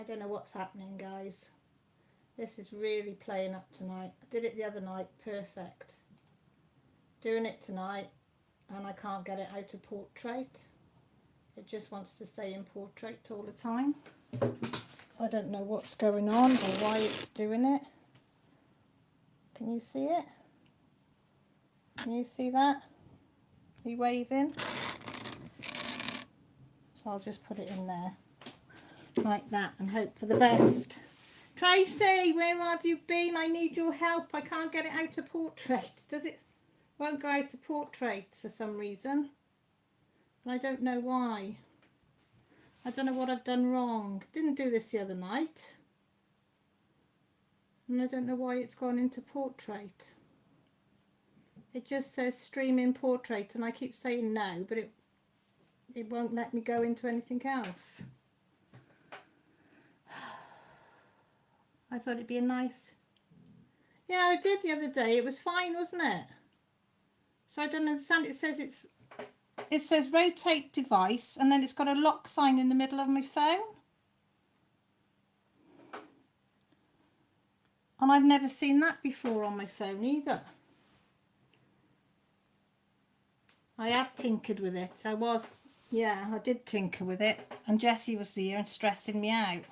don't know what's happening, guys. This is really playing up tonight. I did it the other night, perfect. Doing it tonight, and I can't get it out of portrait. It just wants to stay in portrait all the time. So I don't know what's going on or why it's doing it. Can you see it? Can you see that? Are you waving? So I'll just put it in there like that and hope for the best. Tracy, where have you been? I need your help. I can't get it out of portrait. Does it? Won't go out of portrait for some reason. And I don't know why. I don't know what I've done wrong. Didn't do this the other night. And I don't know why it's gone into portrait. It just says stream in portrait and I keep saying no, but it won't let me go into anything else. I thought it'd be a nice... Yeah, I did the other day. It was fine, wasn't it? So I don't understand. It says rotate device and then it's got a lock sign in the middle of my phone. And I've never seen that before on my phone either. I have tinkered with it. I did tinker with it. And Jessie was here and stressing me out.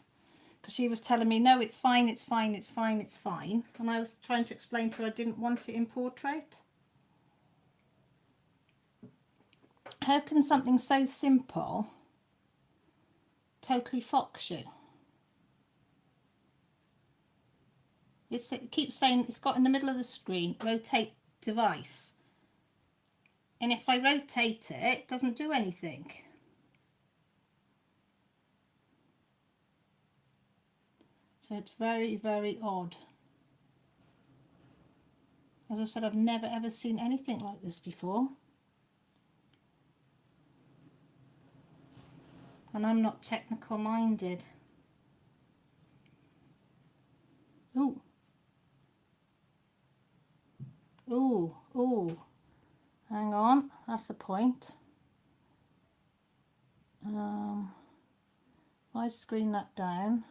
Because she was telling me, no, it's fine, it's fine, it's fine, it's fine. And I was trying to explain to her I didn't want it in portrait. How can something so simple totally fox you? It keeps saying it's got in the middle of the screen, rotate device. And if I rotate it, it doesn't do anything. So it's very, very odd. As I said, I've never ever seen anything like this before. And I'm not technical minded. Ooh. Ooh, ooh. Hang on, that's a point. If I screen that down.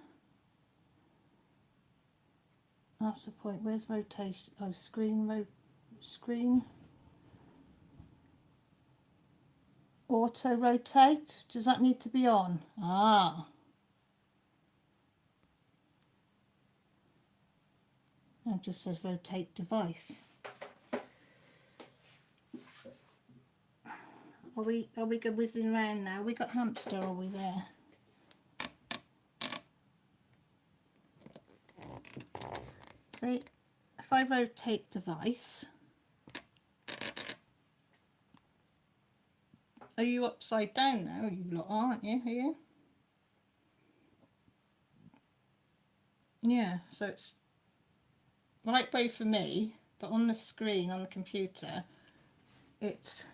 That's the point. Where's rotation? Oh, screen. Auto rotate. Does that need to be on? Ah. It just says rotate device. Are we whizzing around now? We got hamster, are we there? See, if I rotate device, are you upside down now? You lot aren't you? Are you? Yeah, so it's right way for me, but on the screen, on the computer, it's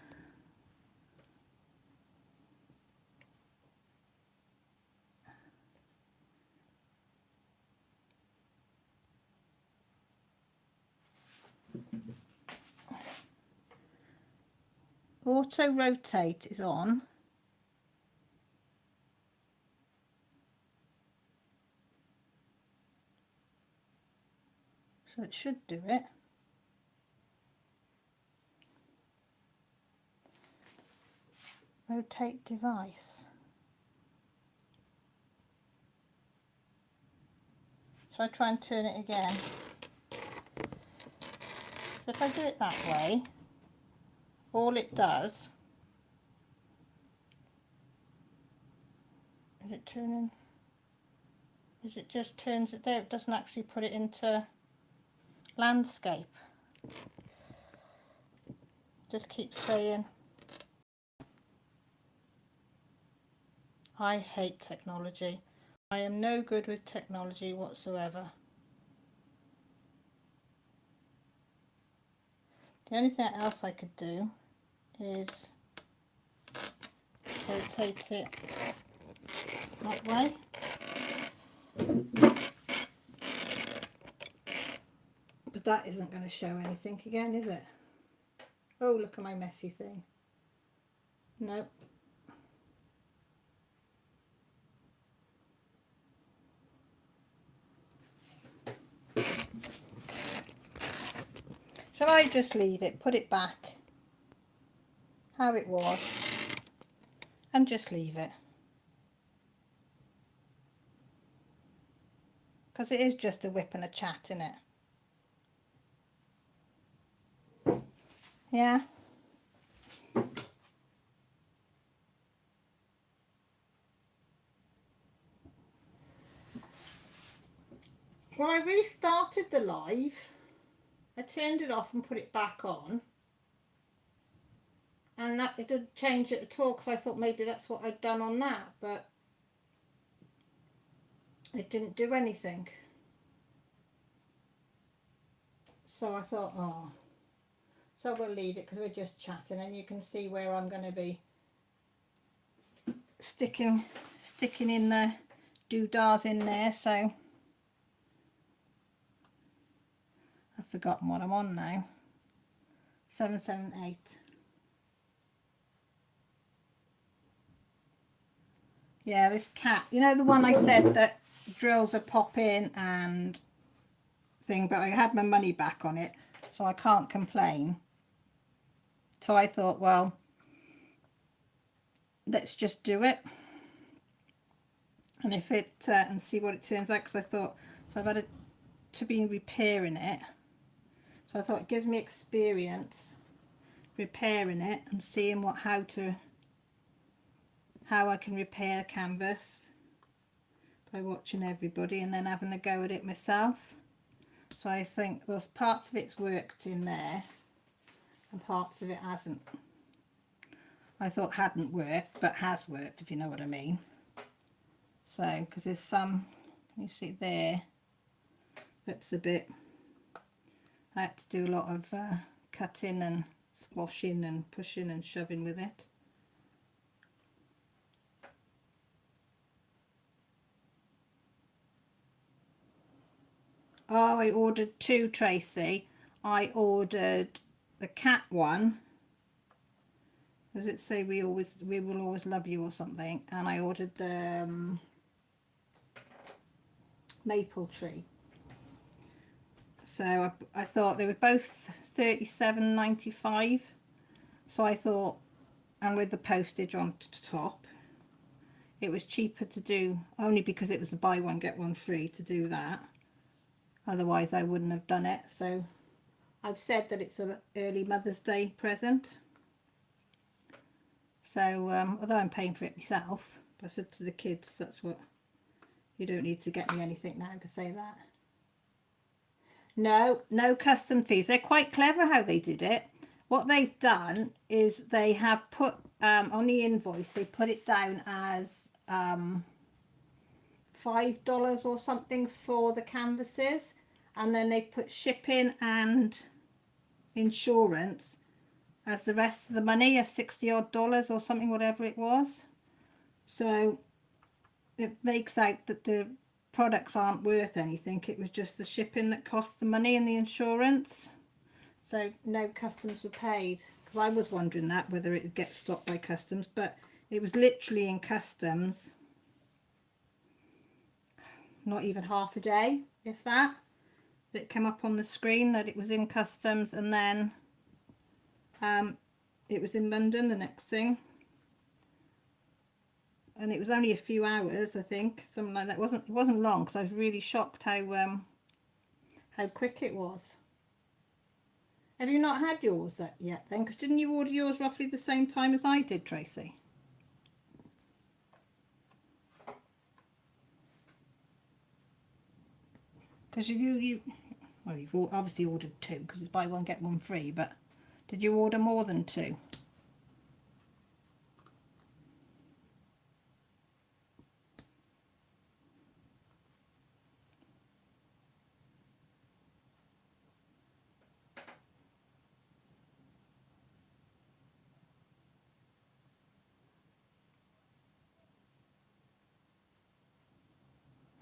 auto rotate is on. So it should do it. Rotate device. So I try and turn it again. So if I do it that way, all it does is it turning, is it just turns it there, it doesn't actually put it into landscape. Just keep saying, I hate technology. I am no good with technology whatsoever. The only thing else I could do is rotate it that way. But that isn't going to show anything again, is it? Oh, look at my messy thing. Nope. Shall I just leave it, put it back how it was, and just leave it? Because it is just a whip and a chat, isn't it? Yeah. When I restarted the live, I turned it off and put it back on, and that it didn't change it at all, because I thought maybe that's what I'd done on that, but it didn't do anything. So I thought, oh, so we'll leave it because we're just chatting, and you can see where I'm going to be sticking in the doodahs in there. So I've forgotten what I'm on now. 778. Yeah, this cat, you know, the one I said that drills are popping and thing, but I had my money back on it, so I can't complain. So I thought, well, let's just do it, and if it and see what it turns out, because I thought, so I've had to be repairing it, so I thought it gives me experience repairing it and seeing how I can repair a canvas by watching everybody and then having a go at it myself. So I think, well, parts of it's worked in there and parts of it hasn't. I thought hadn't worked, but has worked, if you know what I mean. So, because there's some, can you see there, that's a bit, I had to do a lot of cutting and squashing and pushing and shoving with it. Oh, I ordered two, Tracy. I ordered the cat one. Does it say we will always love you or something? And I ordered the maple tree. So I thought they were both $37.95. So I thought, and with the postage on top, it was cheaper to do, only because it was the buy one get one free, to do that. Otherwise I wouldn't have done it. So I've said that it's an early Mother's Day present. So although I'm paying for it myself, but I said to the kids, that's what, you don't need to get me anything now to say that. No custom fees. They're quite clever how they did it. What they've done is they have put on the invoice, they put it down as $5 or something for the canvases, and then they put shipping and insurance as the rest of the money, as $60 odd or something, whatever it was. So it makes out that the products aren't worth anything. It was just the shipping that cost the money and the insurance. So no customs were paid, because I was wondering that, whether it would get stopped by customs, but it was literally in customs not even half a day, if that. It came up on the screen that it was in customs, and then it was in London the next thing, and it was only a few hours, I think, something like that. It wasn't long, because I was really shocked how quick it was. Have you not had yours yet then? Because didn't you order yours roughly the same time as I did, Tracy? Because you've obviously ordered two, because it's buy one get one free, but did you order more than two?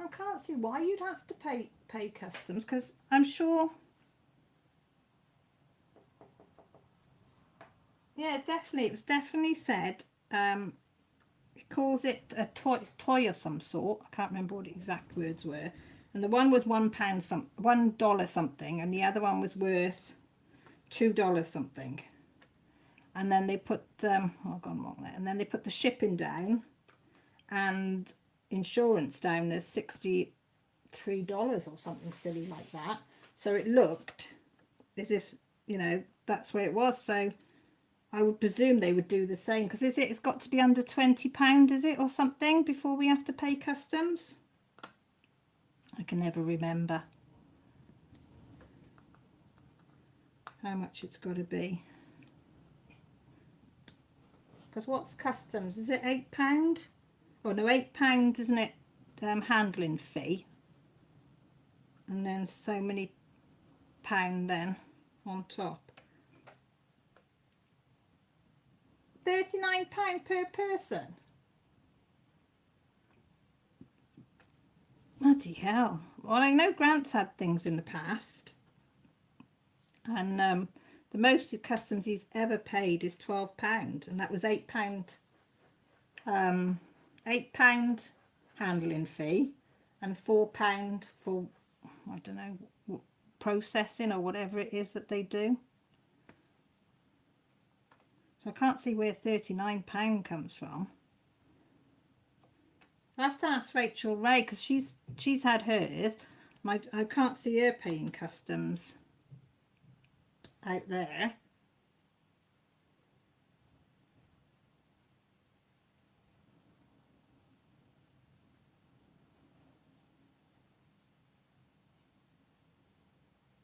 I can't see why you'd have to pay customs, because I'm sure, yeah, definitely, it was definitely said, it calls it a toy of some sort. I can't remember what the exact words were, and the one was £1 $1 something, and the other one was worth $2 something. And then they put oh, I've gone wrong there. And then they put the shipping down and insurance down as $63 or something silly like that. So it looked as if, you know, that's where it was. So I would presume they would do the same, because it's got to be under £20, is it, or something, before we have to pay customs? I can never remember how much it's got to be. Because what's customs? Is it £8? Oh no, £8, isn't it? Handling fee, and then so many pound then on top. £39 per person. Bloody hell. Well, I know Grant's had things in the past, and the most of customs he's ever paid is £12, and that was £8. £8 handling fee and £4 for, I don't know, processing or whatever it is that they do. So I can't see where £39 comes from. I have to ask Rachel Ray, because she's had hers. I can't see her paying customs out there.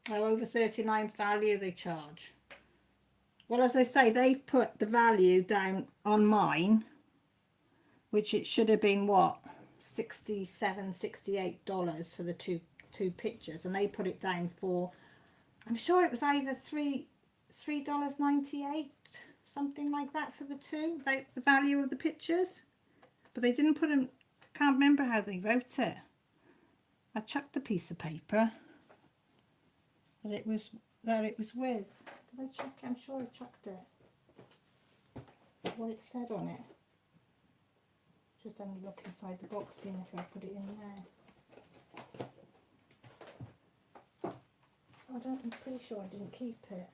Oh, over 39 value they charge. Well, as I say, they've put the value down on mine, which it should have been, what, $67, $68 for the two pictures, and they put it down for, I'm sure it was either $3.98, something like that for the two, the value of the pictures. But they didn't put them, can't remember how they wrote it. I chucked a piece of paper that it was with. Did I check? I'm sure I chucked it. What it said on it. Just having a look inside the box, seeing if I put it in there. I'm pretty sure I didn't keep it.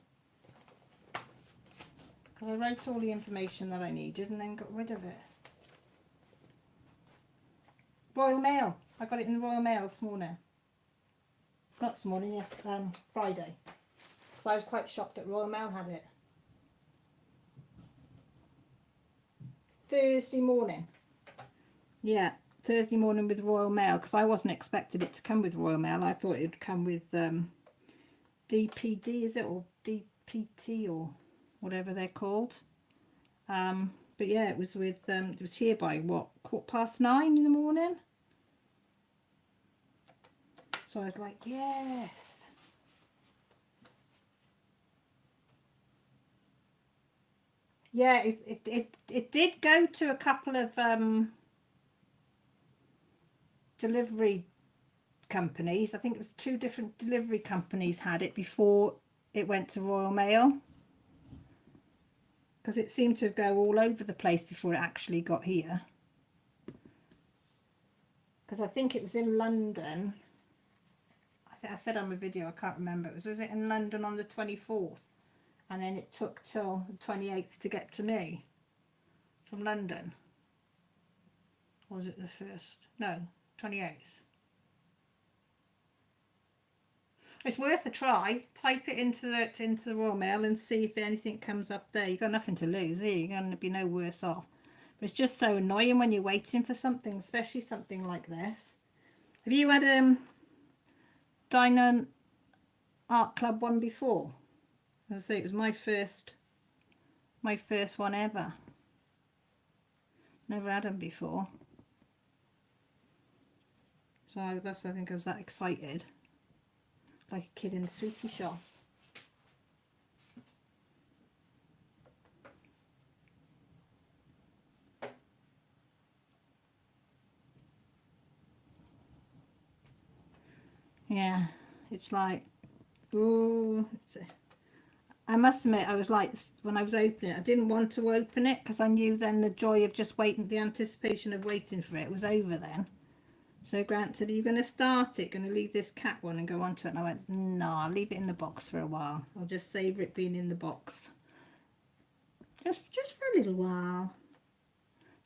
Because I wrote all the information that I needed and then got rid of it. Royal Mail. I got it in the Royal Mail this morning. Not this morning, yes, Friday. So I was quite shocked that Royal Mail had it. Thursday morning. Yeah, Thursday morning with Royal Mail, because I wasn't expecting it to come with Royal Mail. I thought it would come with DPD, is it, or DPT, or whatever they're called. But yeah, it was with it was here by what, 9:15 in the morning. So I was like, yes. Yeah, it did go to a couple of delivery companies. I think it was 2 different delivery companies had it before it went to Royal Mail, because it seemed to go all over the place before it actually got here. Because I think it was in London. I said on my video, I can't remember. Was it in London on the 24th? And then it took till the 28th to get to me from London. Or was it the 1st? No, 28th. It's worth a try. Type it into the Royal Mail and see if anything comes up there. You've got nothing to lose, here. You're going to be no worse off. But it's just so annoying when you're waiting for something, especially something like this. Have you had Dine Art Club one before? As I say, it was my first one ever. Never had them before. So I think I was that excited. Like a kid in the sweetie shop. Yeah, it's like, ooh, I must admit, I was like, when I was opening it, I didn't want to open it because I knew then the joy of just waiting, the anticipation of waiting for it was over then. So Grant said, are you going to start it? Going to leave this cat one and go on to it? And I went, no, I'll leave it in the box for a while. I'll just savour it being in the box. Just for a little while.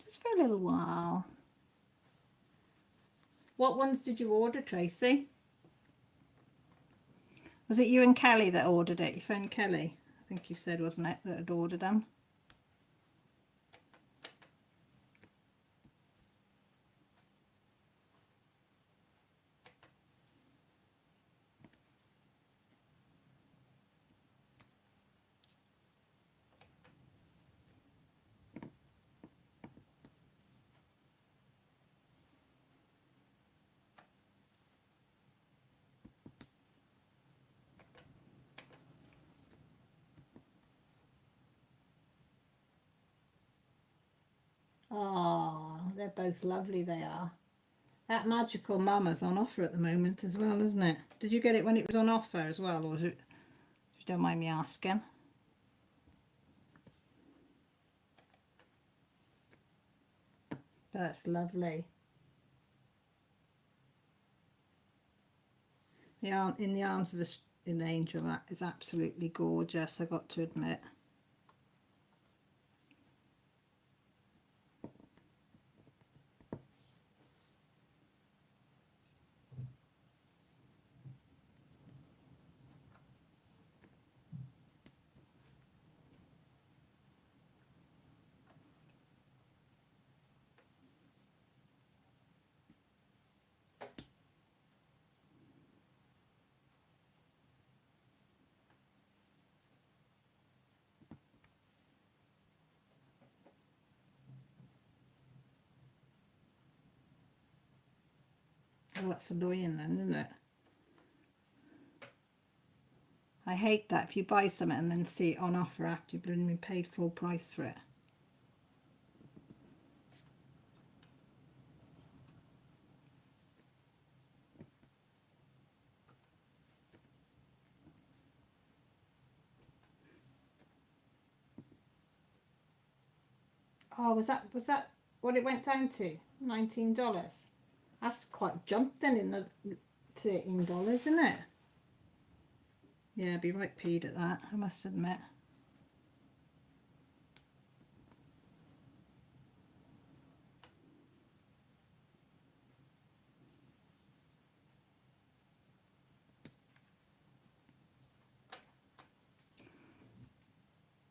Just for a little while. What ones did you order, Tracy? Was it you and Kelly that ordered it? Your friend Kelly, I think you said, wasn't it, that had ordered them? Oh, they're both lovely, they are. That Magical Mama's on offer at the moment as well, isn't it? Did you get it when it was on offer as well, or was it, if you don't mind me asking? That's lovely. The arm in the arms of an angel, that is absolutely gorgeous, I got to admit. Oh, that's annoying then, isn't it? I hate that if you buy something and then see it on offer after you've been paid full price for it. Oh, was that what it went down to? $19. That's quite a jump then in the $13, isn't it? Yeah, I'd be right peed at that, I must admit.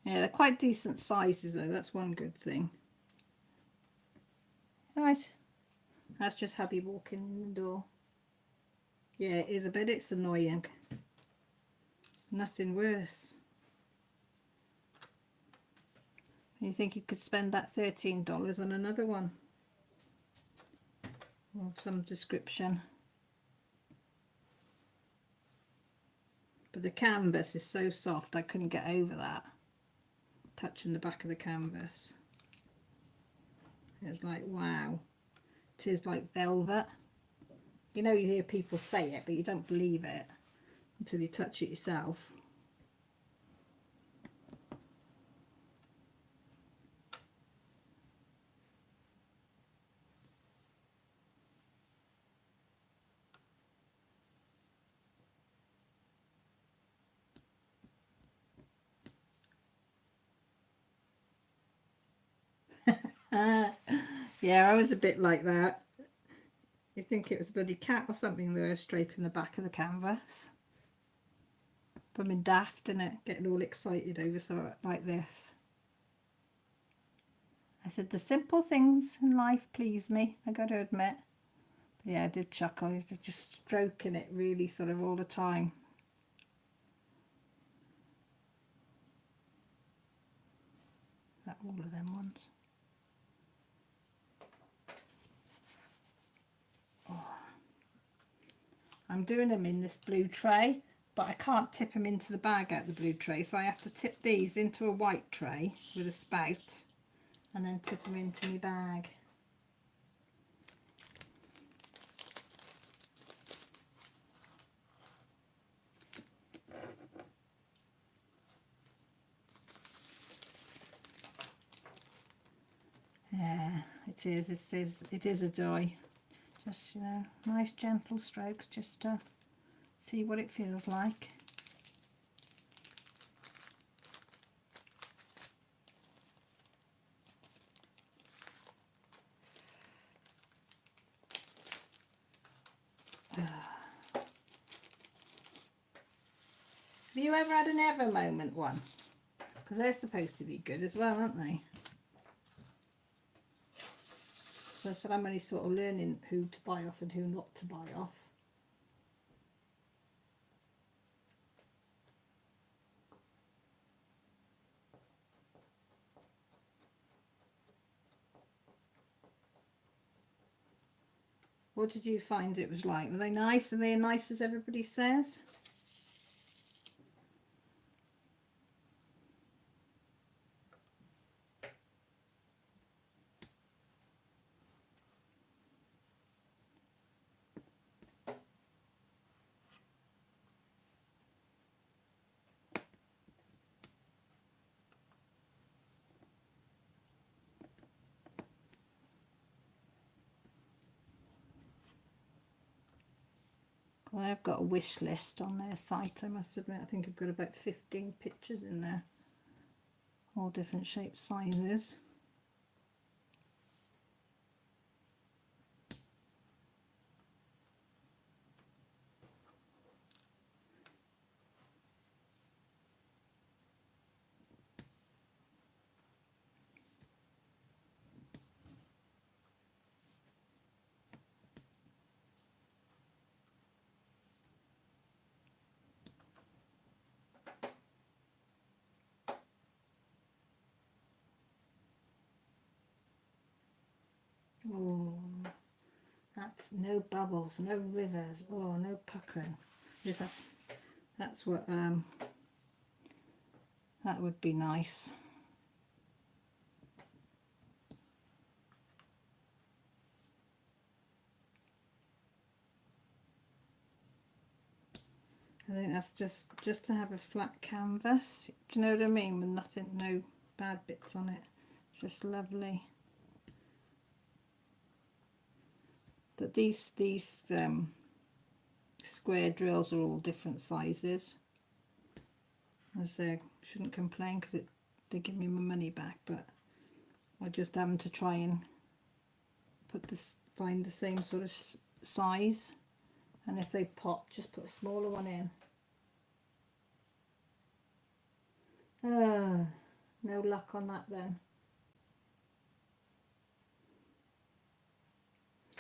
Yeah, they're quite decent sizes though, that's one good thing. Right, that's just hubby walking in the door. Yeah, it is a bit, it's annoying. Nothing worse. You think you could spend that $13 on another one of some description. But the canvas is so soft, I couldn't get over that. Touching the back of the canvas. It was like, wow. It is like velvet. You know, you hear people say it, but you don't believe it until you touch it yourself. Yeah, I was a bit like that. You think it was a bloody cat or something that was stroking the back of the canvas. Blooming daft, innit? Getting all excited over something like this. I said, the simple things in life please me, I got to admit. But yeah, I did chuckle. I was just stroking it really sort of all the time. That all of them ones. I'm doing them in this blue tray, but I can't tip them into the bag out of the blue tray, so I have to tip these into a white tray with a spout and then tip them into my bag. Yeah, it is a joy. Just, you know, nice gentle strokes just to see what it feels like. Have you ever had an ever moment one? Because they're supposed to be good as well, aren't they? So I said I'm only sort of learning who to buy off and who not to buy off. What did you find it was like? Were they nice? Are they as nice as everybody says? Well, I've got a wish list on their site, I must admit. I think I've got about 15 pictures in there. All different shapes, sizes. Oh, that's no bubbles, no rivers, oh, no puckering. That's what, that would be nice. I think that's just to have a flat canvas. Do you know what I mean? With nothing, no bad bits on it. It's just lovely. But these square drills are all different sizes. As I shouldn't complain because they give me my money back, but I just having to try and find the same sort of size. And if they pop, just put a smaller one in. No luck on that then.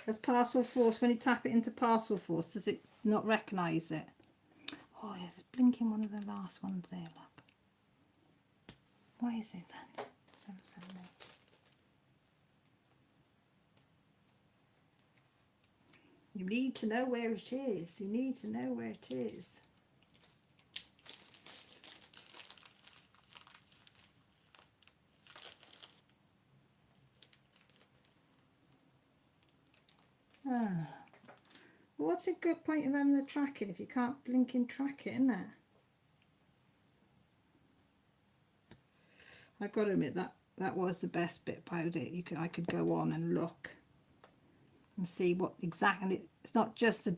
As Parcel Force, when you tap it into Parcel Force, does it not recognise it? Oh, it's blinking one of the last ones there, look. Why is it then? 778. You need to know where it is. You need to know where it is. What's a good point of having the tracking if you can't blink and track it, isn't it? I've got to admit that was the best bit about it. I could go on and look and see what exactly. It's not just the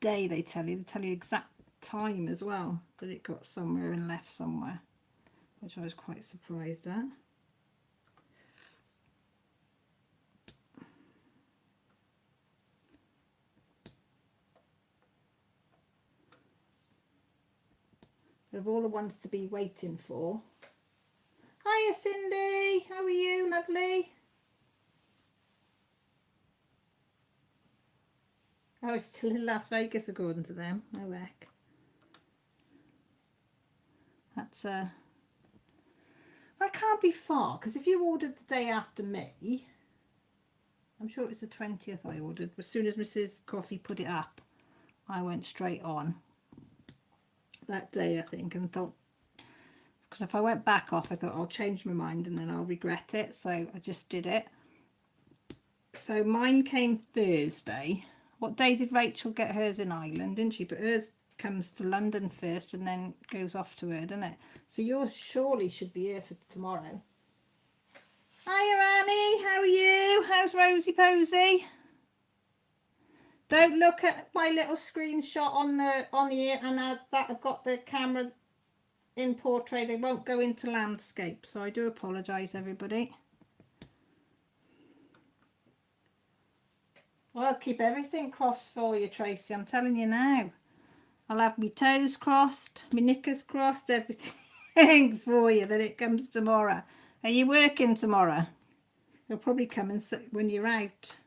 day they tell you exact time as well that it got somewhere and left somewhere, which I was quite surprised at. Of all the ones to be waiting for. Hiya Cindy, how are you, lovely? Oh, it's still in Las Vegas according to them. No heck. That's I can't be far because if you ordered the day after me, I'm sure it was the 20th I ordered. As soon as Mrs. Coffee put it up, I went straight on that day, I think, and thought, because if I went back off, I thought I'll change my mind and then I'll regret it. So I just did it. So mine came Thursday. What day did Rachel get hers in Ireland, didn't she? But hers comes to London first and then goes off to her, doesn't it? So yours surely should be here for tomorrow. Hiya Annie, how are you? How's Rosie Posy? Don't look at my little screenshot on here, and that I've got the camera in portrait. They won't go into landscape, so I do apologise, everybody. I'll keep everything crossed for you, Tracy. I'm telling you now. I'll have my toes crossed, my knickers crossed, everything for you that it comes tomorrow. Are you working tomorrow? They'll probably come and sit when you're out.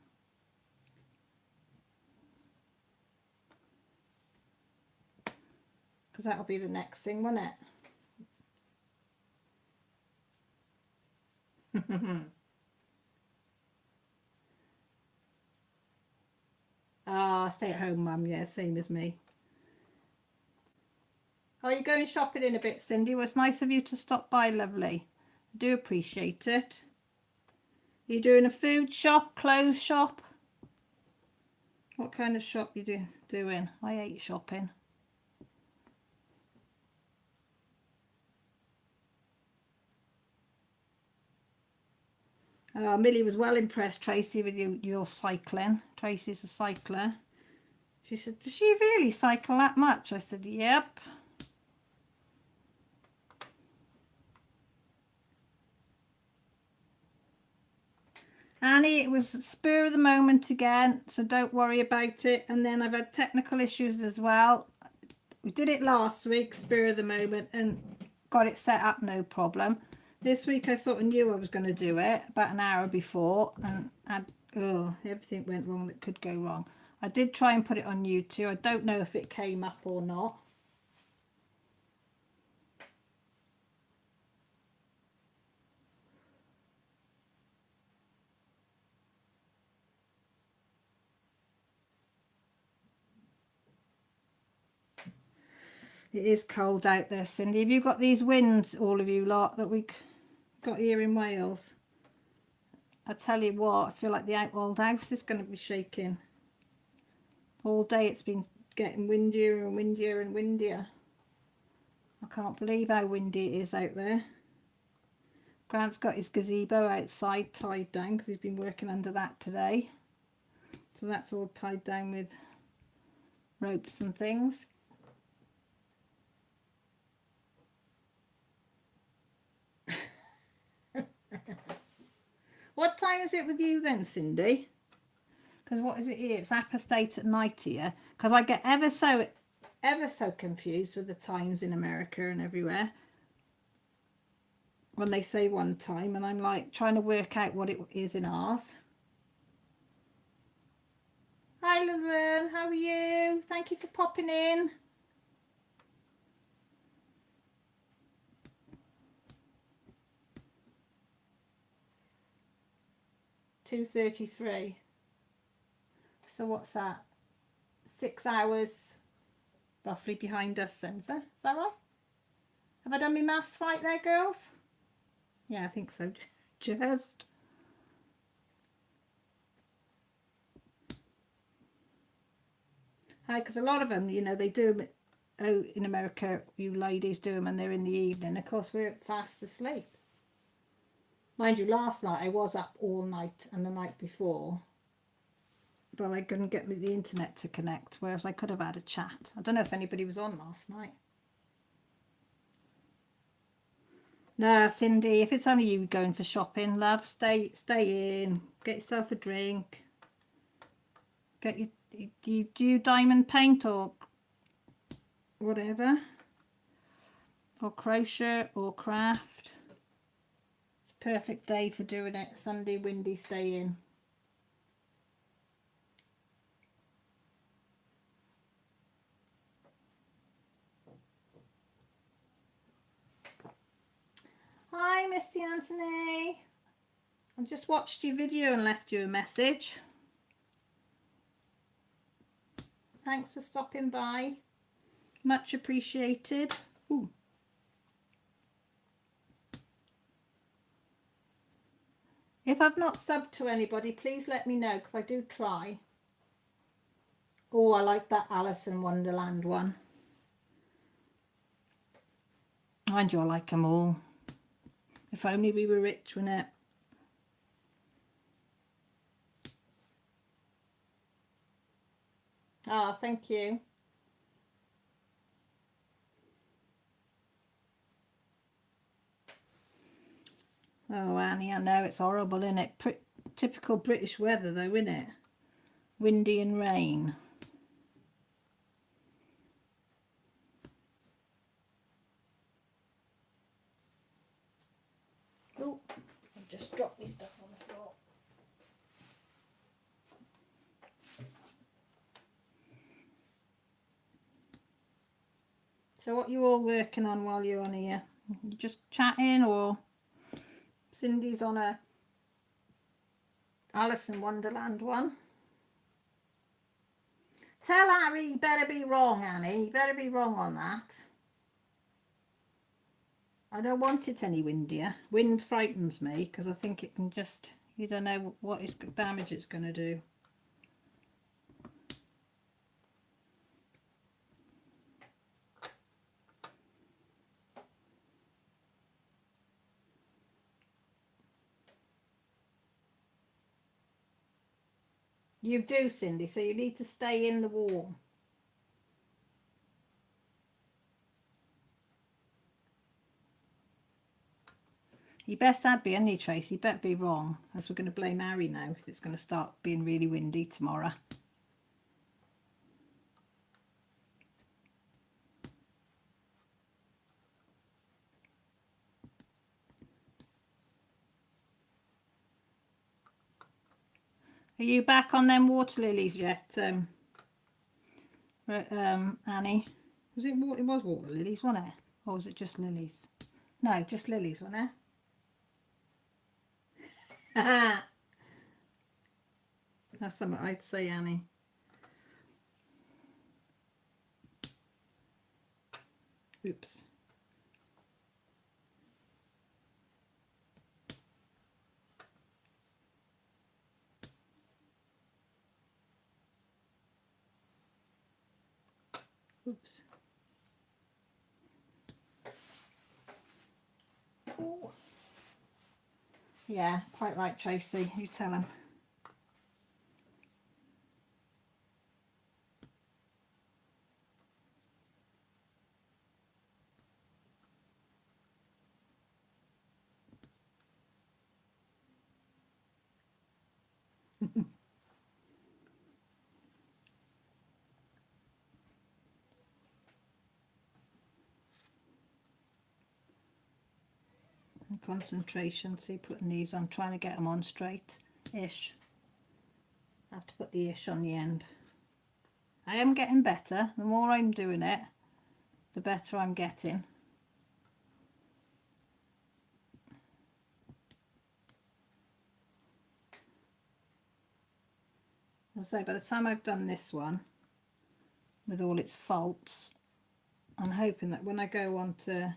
Because that'll be the next thing, won't it? Ah, stay at home, Mum. Yeah, same as me. Oh, you're going shopping in a bit, Cindy. Well, it's nice of you to stop by, lovely. I do appreciate it. You're doing a food shop, clothes shop? What kind of shop you doing? I hate shopping. Millie was well impressed, Tracy, with your cycling. Tracy's a cycler. She said, does she really cycle that much? I said, yep. Annie, it was spur of the moment again, so don't worry about it. And then I've had technical issues as well. We did it last week, spur of the moment, and got it set up, no problem. This week I sort of knew I was going to do it about an hour before, and everything went wrong that could go wrong. I did try and put it on YouTube. I don't know if it came up or not. It is cold out there, Cindy. Have you got these winds, all of you lot, that we got here in Wales? I tell you what, I feel like the old house is going to be shaking. All day it's been getting windier and windier and windier. I can't believe how windy it is out there. Grant's got his gazebo outside tied down because he's been working under that today. So that's all tied down with ropes and things. What time is it with you then, Cindy? Because what is it here? It's 8:30 at night here. Because I get ever so confused with the times in America and everywhere when they say one time, and I'm like trying to work out what it is in ours. Hi, Laverne. How are you? Thank you for popping in. $2:33. So what's that? 6 hours roughly behind us then, is that right? Have I done my maths right there, girls? Yeah, I think so. Just. Hi, because a lot of them, you know, they do them. Oh, in America, you ladies do them and they're in the evening. Of course, we're fast asleep. Mind you, last night I was up all night and the night before, but I couldn't get the internet to connect, whereas I could have had a chat. I don't know if anybody was on last night. No, Cindy, if it's only you going for shopping, love, stay in, get yourself a drink, get your, do you diamond paint or whatever, or crochet or craft? Perfect day for doing it. Sunday, windy, stay in. Hi, Misty Anthony. I just watched your video and left you a message. Thanks for stopping by. Much appreciated. Ooh. If I've not subbed to anybody, please let me know, because I do try. Oh, I like that Alice in Wonderland one. Mind you, I like them all. If only we were rich, wouldn't it? Oh, thank you. Oh, Annie, I know it's horrible, isn't it? Typical British weather, though, isn't it? Windy and rain. Oh, I just dropped my stuff on the floor. So what are you all working on while you're on here? You just chatting, or Cindy's on a Alice in Wonderland one? Tell Harry you better be wrong, Annie. You better be wrong on that. I don't want it any windier. Wind frightens me because I think it can just, you don't know what damage it's going to do. You do, Cindy, so you need to stay in the warm. You best had be, hasn't you, Tracy? You better be wrong, as we're going to blame Harry now if it's going to start being really windy tomorrow. Are you back on them water lilies yet, Annie? Was it? It was water lilies, wasn't it? Or was it just lilies? No, just lilies, wasn't it? That's something I'd say, Annie. Oops. Oops. Ooh. Yeah, quite right, Tracy. You tell him. Concentration. See, putting these on, trying to get them on straight-ish. I have to put the ish on the end. I am getting better. The more I'm doing it, the better I'm getting. So by the time I've done this one, with all its faults, I'm hoping that when I go on to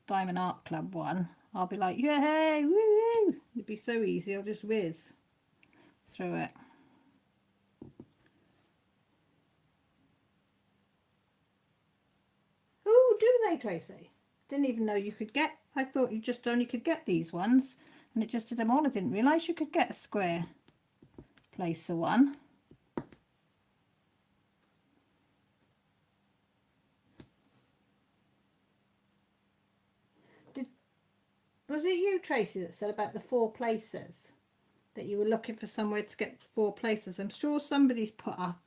Diamond Art Club one, I'll be like, yay, woo! It'd be so easy, I'll just whiz through it. Oh, do they, Tracy? Didn't even know you could get, I thought you just only could get these ones, and it just did them all. I didn't realise you could get a square placer one. Was it you, Tracy, that said about the 4 places? That you were looking for somewhere to get 4 places? I'm sure somebody's put up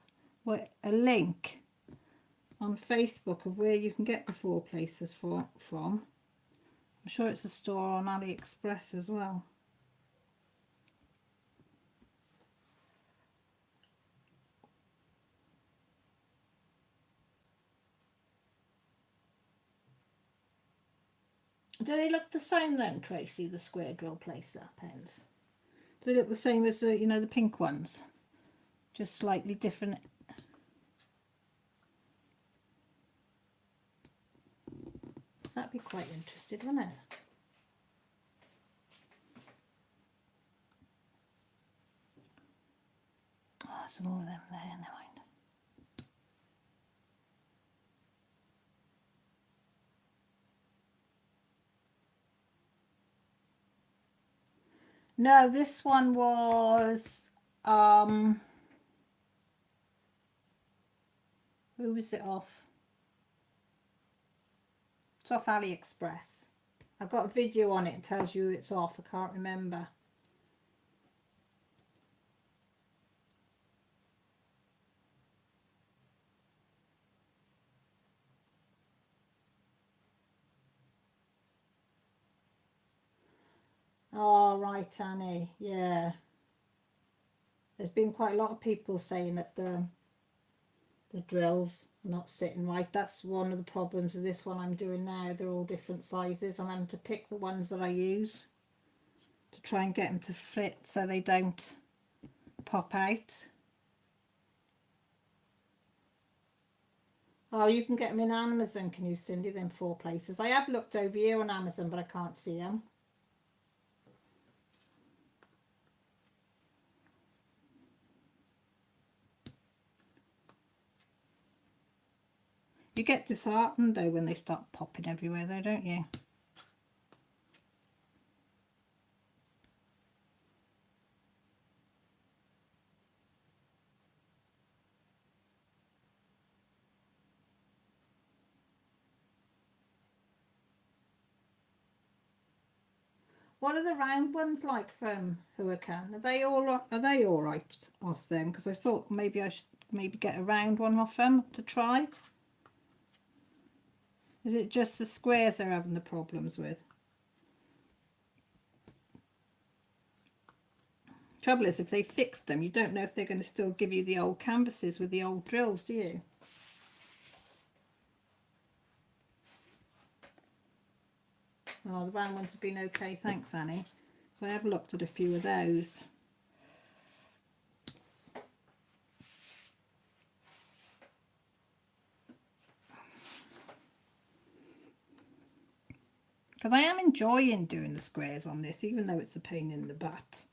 a link on Facebook of where you can get the 4 places from. I'm sure it's a store on AliExpress as well. Do they look the same then, Tracy, the square drill placer pens? Do they look the same as the, you know, the pink ones? Just slightly different. That'd be quite interesting, wouldn't it? Oh, some more of them there, never mind. No, this one was Who was it off? It's off AliExpress. I've got a video on it that tells you it's off. I can't remember. Oh, right, Annie. Yeah. There's been quite a lot of people saying that the drills are not sitting right. That's one of the problems with this one I'm doing now. They're all different sizes. I'm having to pick the ones that I use to try and get them to fit so they don't pop out. Oh, you can get them in Amazon, can you, Cindy? Them 4 places. I have looked over here on Amazon, but I can't see them. You get disheartened though when they start popping everywhere though, don't you? What are the round ones like from Huracan? Are they all right off them? Because I thought maybe I should get a round one off them to try. Is it just the squares they're having the problems with? Trouble is, if they fixed them, you don't know if they're going to still give you the old canvases with the old drills, do you? Oh, the round ones have been okay, thanks, Annie. So I have looked at a few of those. Because I am enjoying doing the squares on this, even though it's a pain in the butt.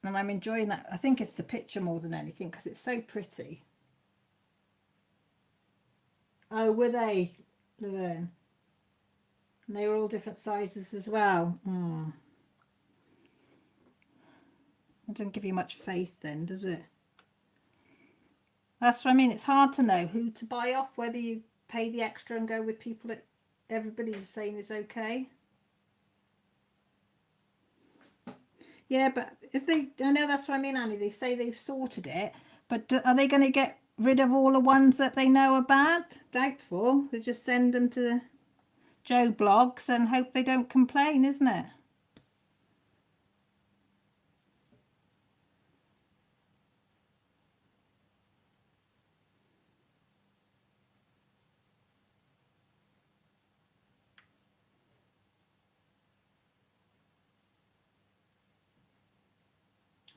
And I'm enjoying that. I think it's the picture more than anything because it's so pretty. Oh, were they, Laverne? And they were all different sizes as well. It doesn't give you much faith then, does it? That's what I mean. It's hard to know who to buy off, whether you pay the extra and go with people that everybody's saying is okay. Yeah, but if they, I know that's what I mean, Annie. They say they've sorted it, but are they going to get rid of all the ones that they know are bad? Doubtful. They just send them to Joe Blogs and hope they don't complain, isn't it?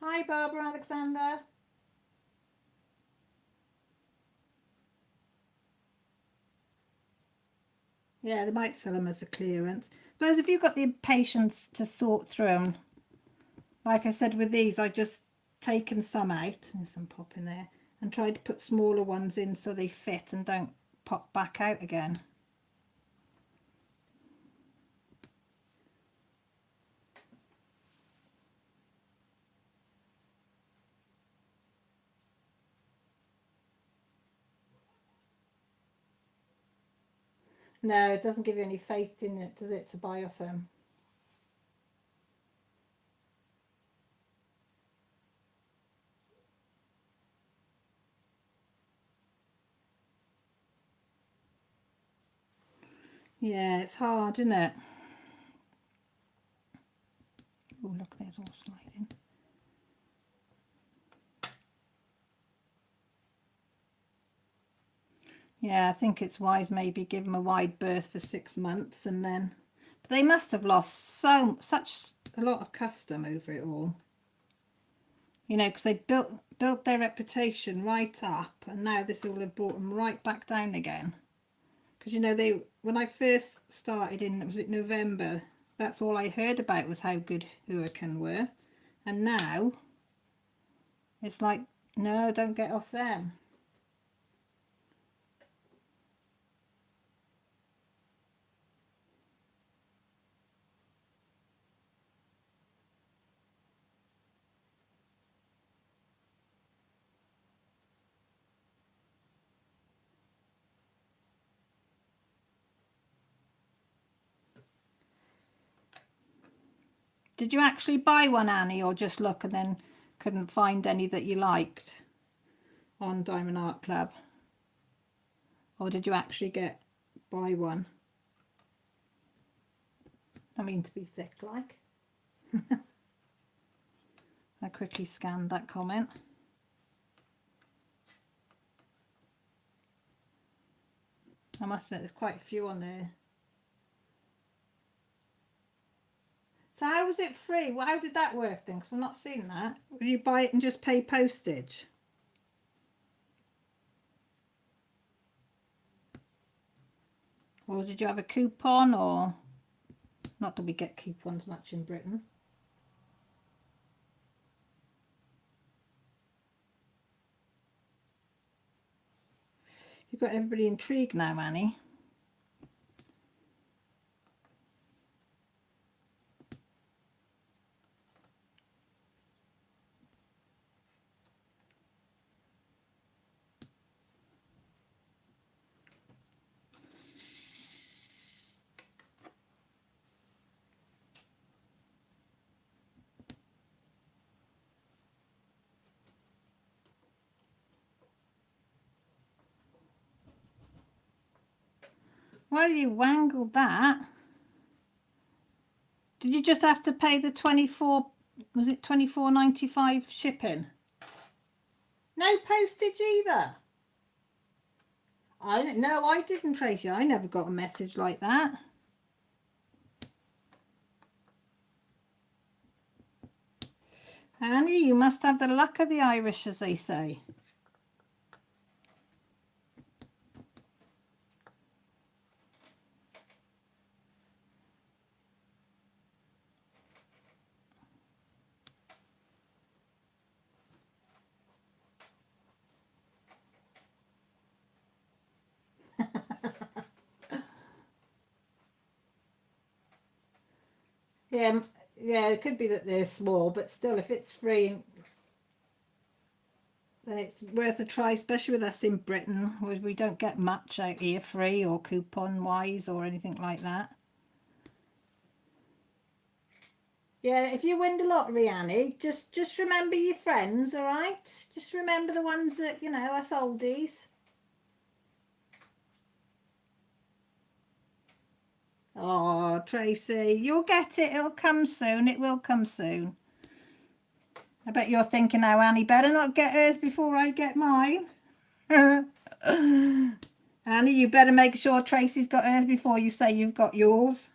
Hi, Barbara Alexander. Yeah, they might sell them as a clearance. But if you've got the patience to sort through them, like I said with these, I just taken some out, there's some pop in there, and tried to put smaller ones in so they fit and don't pop back out again. No, it doesn't give you any faith in it, does it, to buy off them? Yeah, it's hard, isn't it? Oh, look, there's all sliding. Yeah, I think it's wise maybe give them a wide berth for 6 months and then... But they must have lost such a lot of custom over it all. You know, because they built their reputation right up, and now this will have brought them right back down again. Because, you know, when I first started in, was it November, that's all I heard about was how good Huracan were. And now, it's like, no, don't get off them. Did you actually buy one, Annie, or just look and then couldn't find any that you liked on Diamond Art Club? Or did you actually buy one? I mean to be thick like. I quickly scanned that comment. I must admit there's quite a few on there. So how was it free? Well, how did that work then? Because I'm not seeing that. Will you buy it and just pay postage? Or did you have a coupon? Or not that we get coupons much in Britain. You've got everybody intrigued now, Annie. Well, you wangled that. Did you just have to pay the 24, was it 24.95 shipping? No postage either. No, I didn't, Tracy. I never got a message like that. Annie, you must have the luck of the Irish, as they say. Yeah, it could be that they're small, but still, if it's free, then it's worth a try, especially with us in Britain, where we don't get much out here free or coupon-wise or anything like that. Yeah, if you win the lottery, Annie, just remember your friends, all right? Just remember the ones that, you know, us oldies. Oh, Tracy, you'll get it. It'll come soon. It will come soon. I bet you're thinking now, Annie, better not get hers before I get mine. Annie, you better make sure Tracy's got hers before you say you've got yours.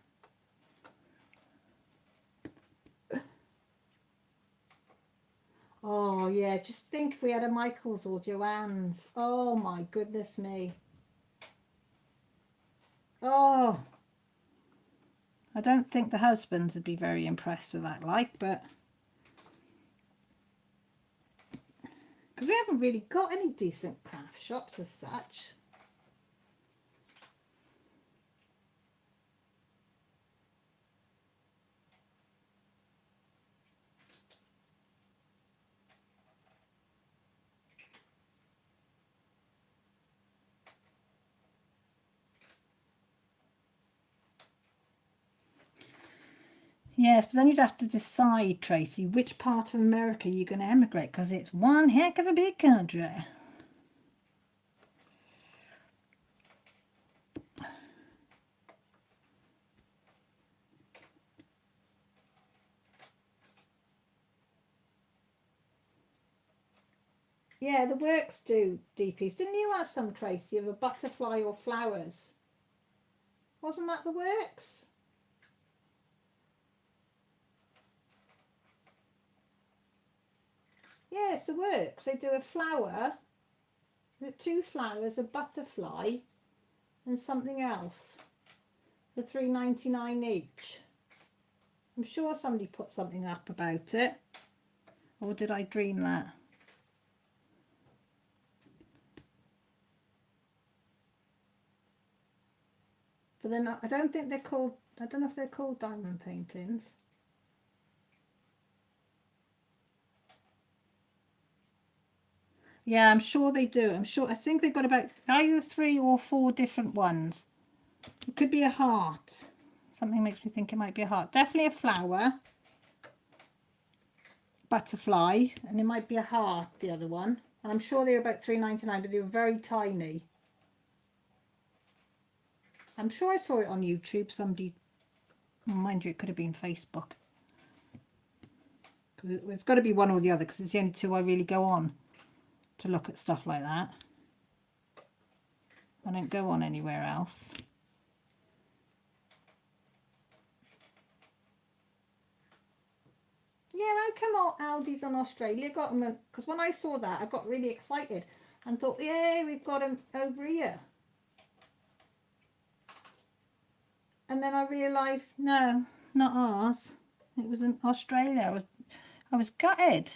Oh, yeah, just think if we had a Michael's or Joanne's. Oh, my goodness me. Oh, I don't think the husbands would be very impressed with that, like, but... Because we haven't really got any decent craft shops as such. Yes, but then you'd have to decide, Tracy, which part of America you're going to emigrate, because it's one heck of a big country. Yeah, the works do DPs. Didn't you have some, Tracy, of a butterfly or flowers? Wasn't that the works? Yeah, it's the works. They do a flower, 2 flowers, a butterfly, and something else for $3.99 each. I'm sure somebody put something up about it. Or did I dream that? But they're not, I don't think they're called, I don't know if they're called diamond paintings. Yeah, I'm sure they do. I think they've got about either 3 or 4 different ones. It could be a heart. Something makes me think it might be a heart. Definitely a flower. butterfly, and it might be a heart, the other one. And I'm sure they were about $3.99, but they were very tiny. I'm sure I saw it on YouTube. Somebody, mind you, it could have been Facebook. It's got to be one or the other, because it's the only two I really go on to look at stuff like that. I don't go on anywhere else. Yeah, how come Aldi's on Australia got them? Because when I saw that, I got really excited and thought, yeah, we've got them over here. And then I realised, no, not ours. It was in Australia. I was gutted.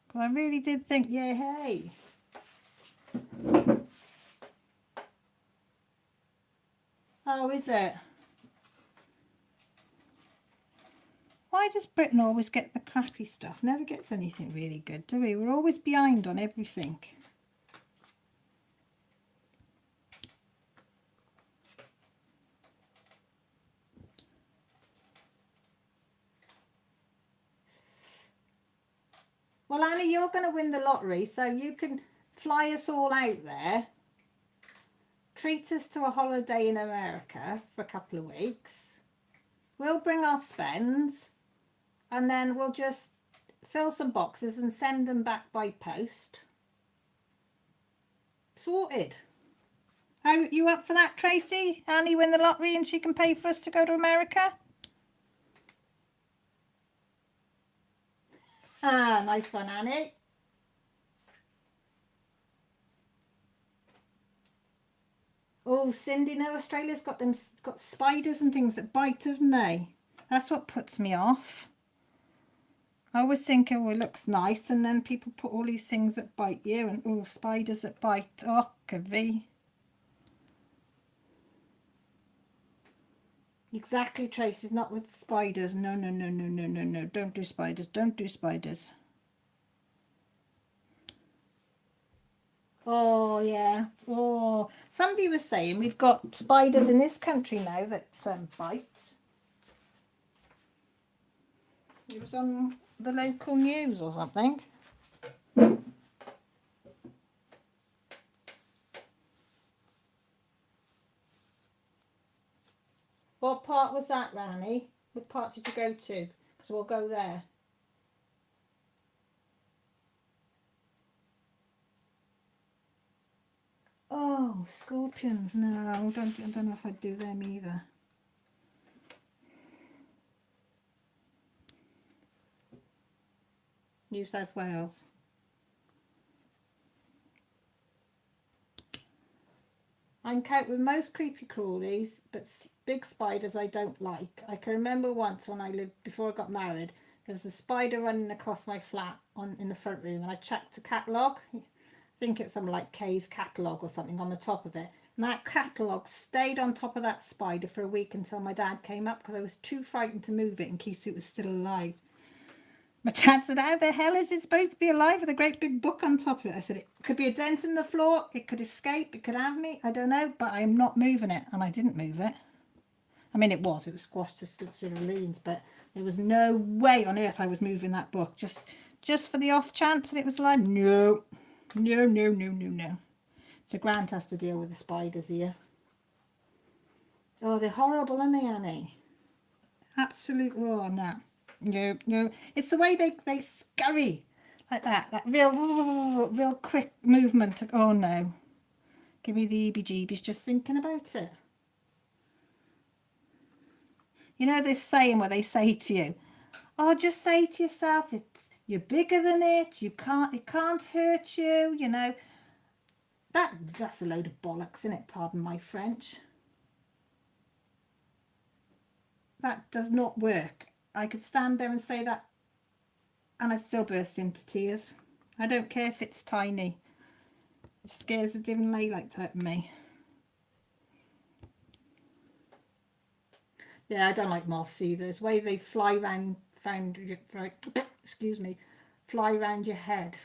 Because I really did think, yeah, hey. Oh, is it? Why does Britain always get the crappy stuff? Never gets anything really good, do we? We're always behind on everything. Well, Annie, you're going to win the lottery, so you can fly us all out there, treat us to a holiday in America for a couple of weeks. We'll bring our spends, and then we'll just fill some boxes and send them back by post. Sorted. Are you up for that, Tracy? Annie win the lottery and she can pay for us to go to America? Ah, nice one, Annie. Oh, Cindy, no, Australia's got spiders and things that bite, haven't they? That's what puts me off. I always think, oh, it looks nice, and then people put all these things that bite you, and oh, spiders that bite. Oh, Kavi. Exactly, Tracy, not with spiders. No, no, no, no, no, no, no. Don't do spiders. Don't do spiders. Oh, yeah. Oh, somebody was saying we've got spiders in this country now that bite. It was on the local news or something. What part was that, Rani? What part did you go to? Because we'll go there. Oh, scorpions. No, I don't know if I'd do them either. New South Wales. I'm out with most creepy crawlies, but big spiders I don't like. I can remember once when I lived, before I got married, there was a spider running across my flat in the front room, and I checked a catalogue. I think it's something like Kay's catalogue or something on the top of it. And that catalogue stayed on top of that spider for a week until my dad came up, because I was too frightened to move it in case it was still alive. My dad said, how the hell is it supposed to be alive with a great big book on top of it? I said, it could be a dent in the floor, it could escape, it could have me, I don't know, but I'm not moving it. And I didn't move it. I mean, it was squashed to sort of leans, but there was no way on earth I was moving that book. Just for the off chance that it was alive. No, no, no, no, no, no. So Grant has to deal with the spiders here. Oh, they're horrible, aren't they, Annie? Absolutely. Oh, no. No, no. It's the way they scurry like that. That real quick movement. Oh, no. Give me the heebie-jeebies just thinking about it. You know this saying where they say to you, oh, just say to yourself, you're bigger than it can't hurt you, you know. That's a load of bollocks, isn't it? Pardon my French. That does not work. I could stand there and say that and I'd still burst into tears. I don't care if it's tiny. It scares the divin laylights out of me. Yeah, I don't like moths either. It's the way they fly excuse me, fly round your head.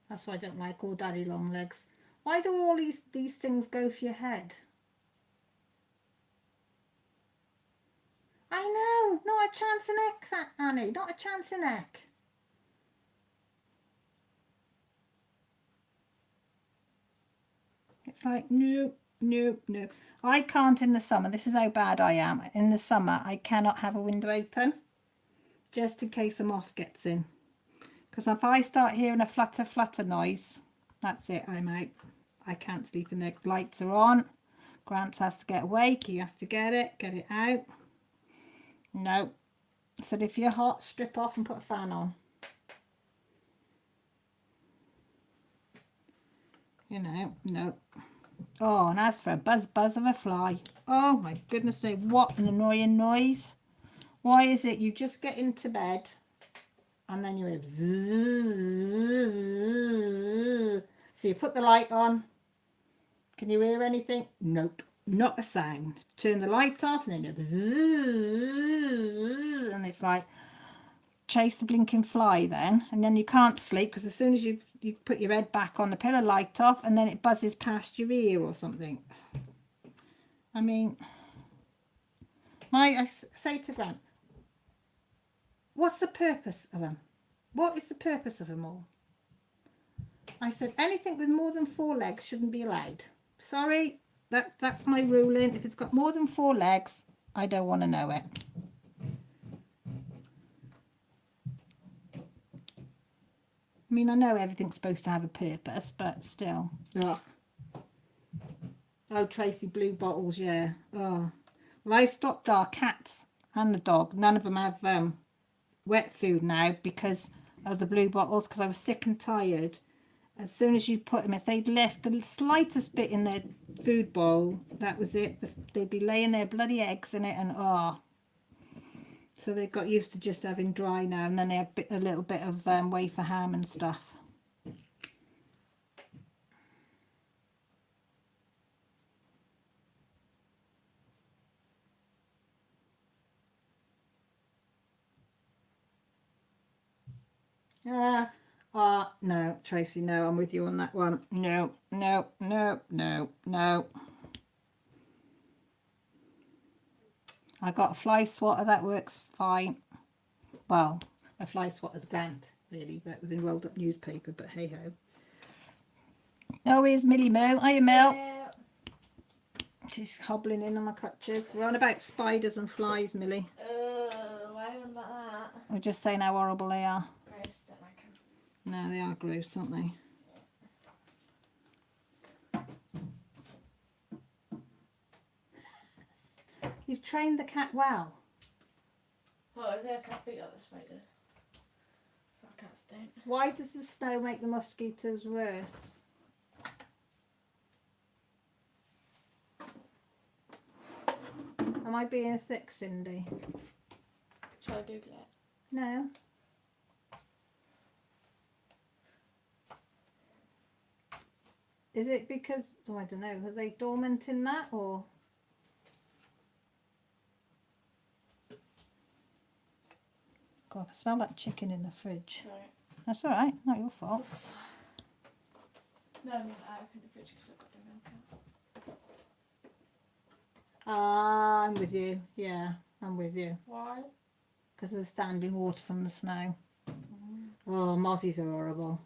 That's why I don't like all daddy long legs. Why do all these things go for your head? I know, not a chance in heck, that Annie, not a chance in heck. It's like, no, no, no. I can't in the summer. This is how bad I am. In the summer, I cannot have a window open, just in case a moth gets in. Because if I start hearing a flutter, flutter noise, that's it, I'm out. I can't sleep in there. Lights are on. Grant has to get awake. He has to get it out. No. Said if you're hot, strip off and put a fan on. You know, no. Oh, and as for a buzz buzz of a fly. Oh my goodness me, what an annoying noise. Why is it you just get into bed and then you hear bzzz. So you put the light on. Can you hear anything? Nope, not a sound. Turn the light off and then you hear bzzz, and it's like, chase the blinking fly then, and then you can't sleep because as soon as you put your head back on the pillow, light off, and then it buzzes past your ear or something. I mean, I say to Grant, what's the purpose of them? What is the purpose of them all? I said anything with more than 4 legs shouldn't be allowed. Sorry, that's my ruling. If it's got more than 4 legs, I don't want to know it. I mean, I know everything's supposed to have a purpose, but still. Ugh. Oh, Tracy, blue bottles, yeah. Oh. Well, I stopped our cats and the dog. None of them have wet food now because of the blue bottles, because I was sick and tired. As soon as you put them, if they'd left the slightest bit in their food bowl, that was it. They'd be laying their bloody eggs in it, and oh. So they got used to just having dry now, and then they have a little bit of wafer ham and stuff. No, Tracy, no, I'm with you on that one. No, no, no, no, no. I got a fly swatter, that works fine. Well, a fly swatter's Grant, really. That was in rolled up newspaper, but hey ho. Oh, here's Millie Mo. Hiya, Mel. Yeah. She's hobbling in on my crutches. We're on about spiders and flies, Millie. Why on about that? We're just saying how horrible they are. Gross, don't like them. No, they are gross, aren't they? You've trained the cat well. What, is there a cat beat up the spiders? So cats don't. Why does the snow make the mosquitoes worse? Am I being thick, Cindy? Shall I Google it? No. Is it because, oh, I don't know, are they dormant in that, or? God, I smell that chicken in the fridge. Sorry. That's all right, not your fault. No, I mean I opened the fridge because I've got the milk out. Ah, I'm with you. Yeah, I'm with you. Why? Because of the standing water from the snow. Oh, mozzies are horrible.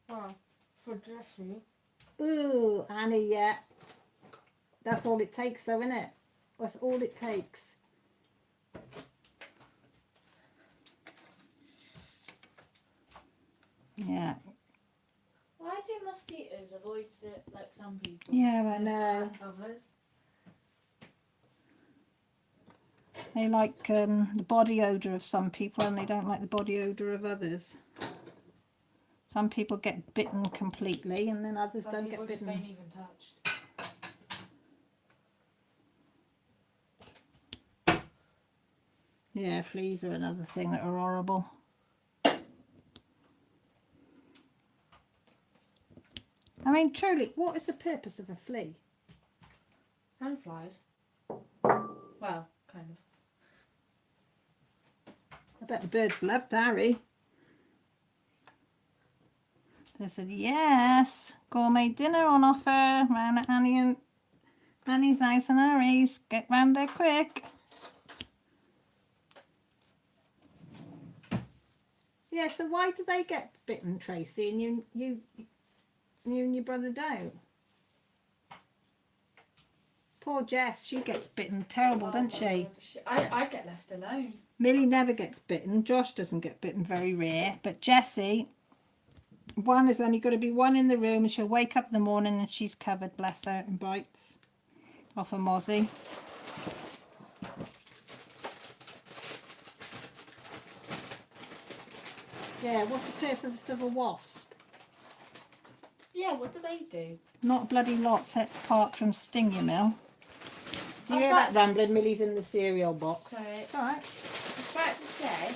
Why? For Jessie. Ooh, Annie, yeah. That's all it takes, though, isn't it? That's all it takes. Yeah. Why do mosquitoes avoid it like some people? Yeah, I and know. attack others? They like the body odour of some people, and they don't like the body odour of others. Some people get bitten completely, and then others don't get bitten. Some people just ain't even touched. Yeah, fleas are another thing that are horrible. I mean, truly, what is the purpose of a flea? And flies. Well, kind of. I bet the birds loved Harry. They said, yes, gourmet dinner on offer round at Annie's house and Harry's. Get round there quick. Yeah, so why do they get bitten, Tracy, and you and your brother don't? Poor Jess, she gets bitten terrible, doesn't she? I get left alone. Millie never gets bitten. Josh doesn't get bitten, very rare. But Jessie, one is only got to be one in the room, and she'll wake up in the morning and she's covered, bless her, in bites off a mozzie. Yeah, what's the purpose of a wasp? Yeah, what do they do? Not bloody lots apart from sting you, Mill. Do you I hear was that about rambling? Millie's in the cereal box. Sorry. It's alright. I was about to say,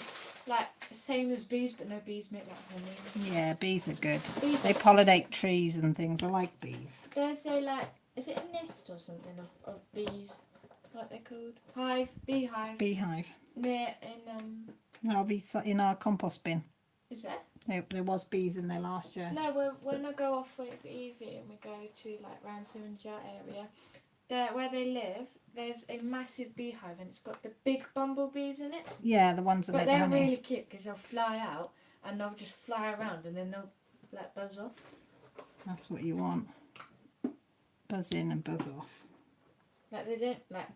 like, same as bees, but no bees make like honey. Yeah, bees are good. Bees They pollinate trees and things. I like bees. There's a, like, is it a nest or something of bees? What they're called? Hive, beehive. Beehive. Near in I'll be in our compost bin. Is there? There was bees in there last year. No, when I go off with Evie and we go to like round Wip And Chat area, there where they live, there's a massive beehive and it's got the big bumblebees in it. Yeah, the ones that But make they're honey. really cute because they'll fly out and they'll just fly around and then they'll like buzz off. That's what you want. Buzz in and buzz off. Like they don't like.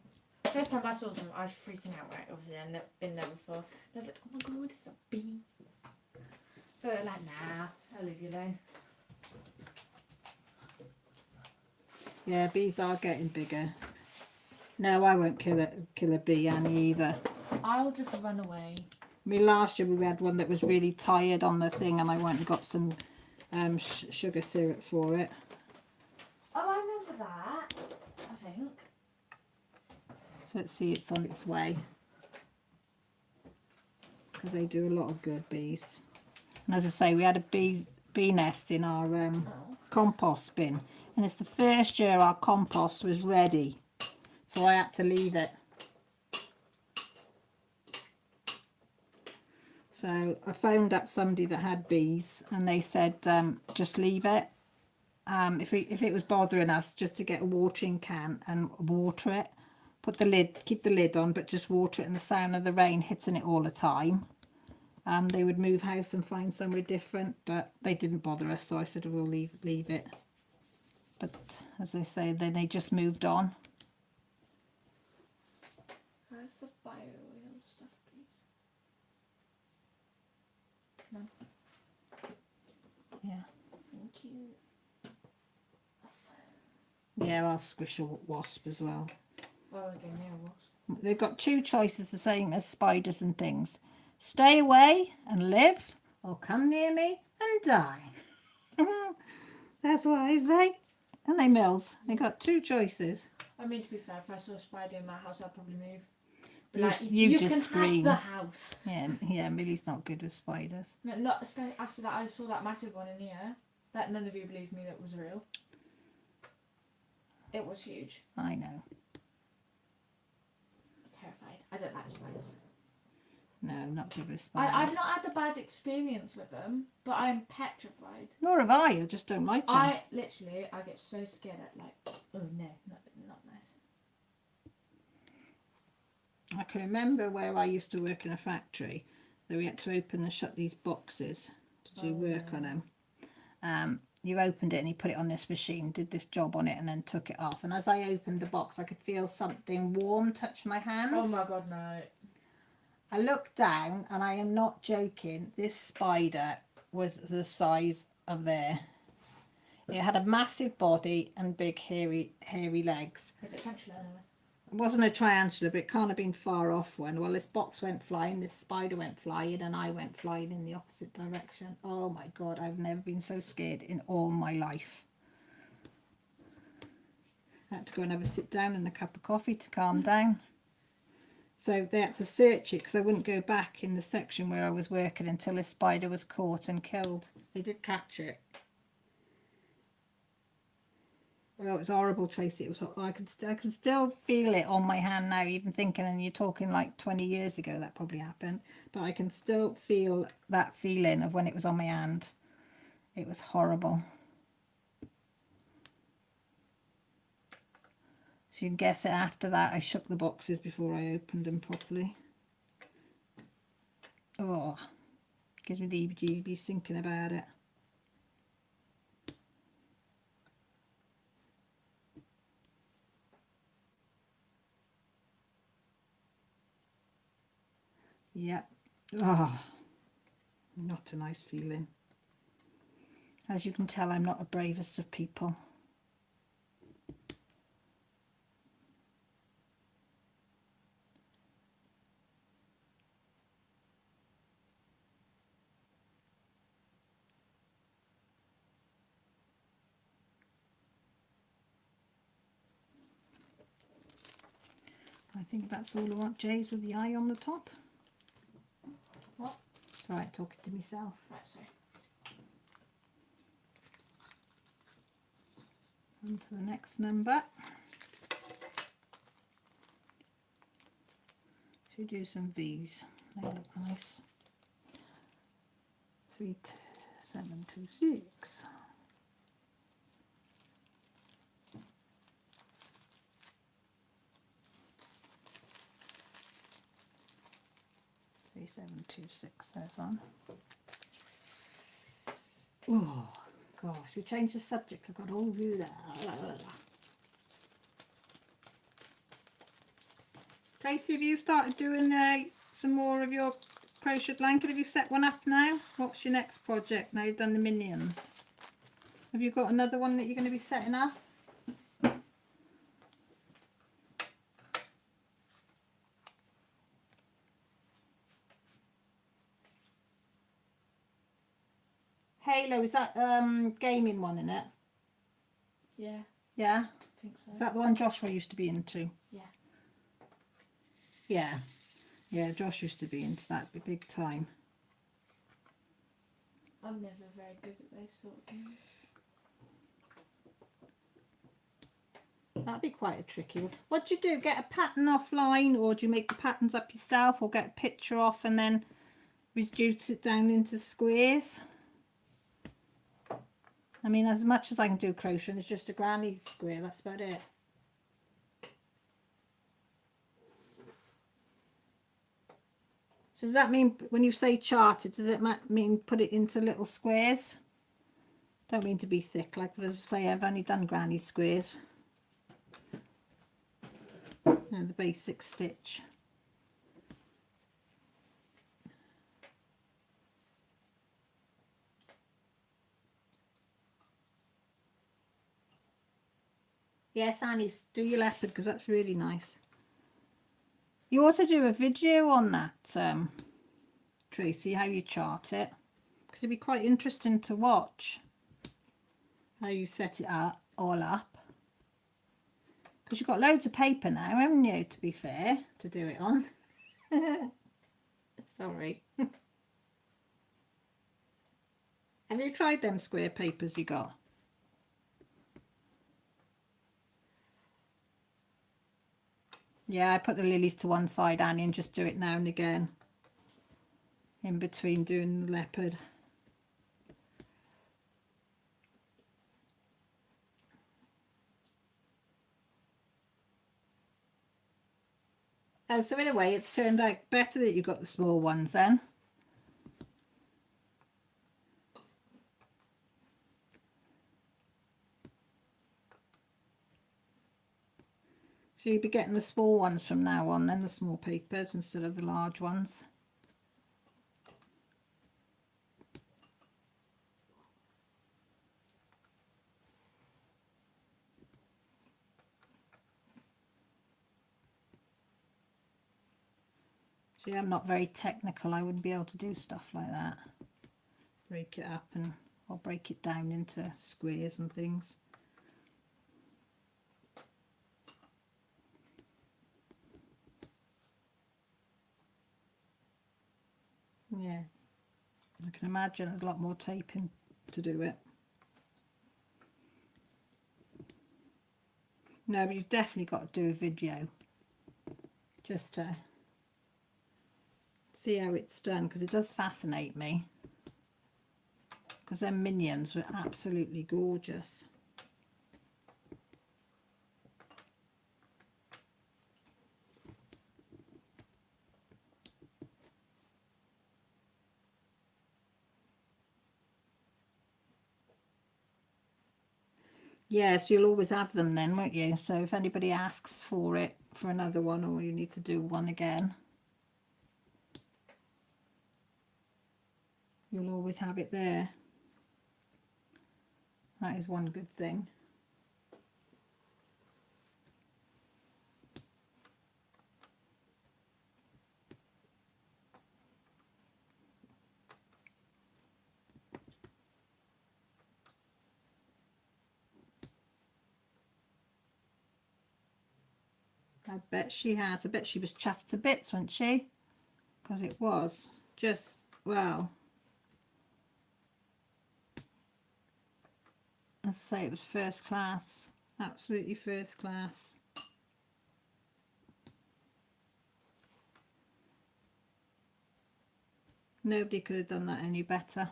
First time I saw them, I was freaking out. Right, obviously I'd never been there before. And I was like, oh my god, it's a bee. But they're like, nah, I'll leave you alone. Yeah, bees are getting bigger. No, I won't kill a bee, Annie, either. I'll just run away. I mean, last year we had one that was really tired on the thing, and I went and got some sugar syrup for it. Oh, I remember that. I think. So let's see, it's on its way. Because they do a lot of good, bees. And as I say, we had a bee nest in our compost bin. And it's the first year our compost was ready. So I had to leave it. So I phoned up somebody that had bees and they said just leave it. If it was bothering us, just to get a watering can and water it. Put the lid, keep the lid on, but just water it, and the sound of the rain hitting it all the time. They would move house and find somewhere different, but they didn't bother us, so I said we'll leave it. But as I say, then they just moved on. Where's the bio oil stuff, please? None. Yeah. Thank you. Yeah, I'll squish a wasp as well. Oh, again, yeah, wasp. They've got two choices, the same as spiders and things. Stay away and live, or come near me and die. That's what I say. And they Mills. They got two choices. I mean, to be fair, if I saw a spider in my house, I'd probably move. But You- like, you you just can scream. have the house. Yeah, Millie's not good with spiders. No, not especially after that. I saw that massive one in here. That none of you believed me that was real. It was huge. I know. Terrified. I don't like spiders. No, not good with spiders. I've not had a bad experience with them, but I'm petrified. Nor have I just don't like them. I get so scared at like, oh no, not nice. I can remember where I used to work in a factory that we had to open and shut these boxes to do work on them. You opened it and you put it on this machine, did this job on it, and then took it off. And as I opened the box, I could feel something warm touch my hand. Oh my god, no. I looked down, and I am not joking, this spider was the size of there. It had a massive body and big hairy legs. Is it tarantula? It wasn't a tarantula, but it can't have been far off one. Well, this box went flying, this spider went flying, and I went flying in the opposite direction. Oh my god, I've never been so scared in all my life. I had to go and have a sit down and a cup of coffee to calm down. So they had to search it because I wouldn't go back in the section where I was working until this spider was caught and killed. They did catch it. Well, it was horrible, Tracy. It was. I can still feel it on my hand now, even thinking. And you're talking like 20 years ago that probably happened, but I can still feel that feeling of when it was on my hand. It was horrible. So you can guess it. After that, I shook the boxes before I opened them properly. Oh, Gives me the heebie-jeebies thinking about it. Yep. Oh, not a nice feeling. As you can tell, I'm not the bravest of people. I think that's all I want, Jays, with the eye on the top. What? It's all right, talking to myself. Right, sorry. On to the next number. Should do some V's. They look nice. 3726. 3726 says on. Oh gosh, we changed the subject. I've got all view there. Tracy, have you started doing some more of your crochet blanket? Have you set one up now? What's your next project now you've done the minions? Have you got another one that you're going to be setting up? Halo, is that gaming one in it? Yeah, Yeah? I think so. Is that the one Joshua used to be into? Yeah. Yeah. Yeah, Josh used to be into that big time. I'm never very good at those sort of games. That'd be quite a tricky one. What do you do? Get a pattern offline, or do you make the patterns up yourself, or get a picture off and then reduce it down into squares? I mean, as much as I can do crochet, it's just a granny square, that's about it. So does that mean, when you say chart it, does it mean put it into little squares? Don't mean to be thick, like as I say, I've only done granny squares. And the basic stitch. Yes, Annie, do your leopard because that's really nice. You ought to do a video on that, Tracy, how you chart it. Because it'd be quite interesting to watch how you set it up, all up. Because you've got loads of paper now, haven't you, to be fair, to do it on. Sorry. Have you tried them square papers you got? Yeah, I put the lilies to one side, Annie, and just do it now and again. In between doing the leopard. Oh, so in a way it's turned out better that you've got the small ones then. So you'll be getting the small ones from now on then, the small papers instead of the large ones. See, I'm not very technical. I wouldn't be able to do stuff like that. Break it up and or break it down into squares and things. Yeah, I can imagine there's a lot more taping to do it. No, but you've definitely got to do a video just to see how it's done, because it does fascinate me, because them minions were absolutely gorgeous. Yes, you'll always have them then, won't you? So if anybody asks for it, for another one, or you need to do one again, you'll always have it there. That is one good thing. I bet she has. I bet she was chuffed to bits, wasn't she? Because it was just, well, as I say, it was first class. Absolutely first class. Nobody could have done that any better.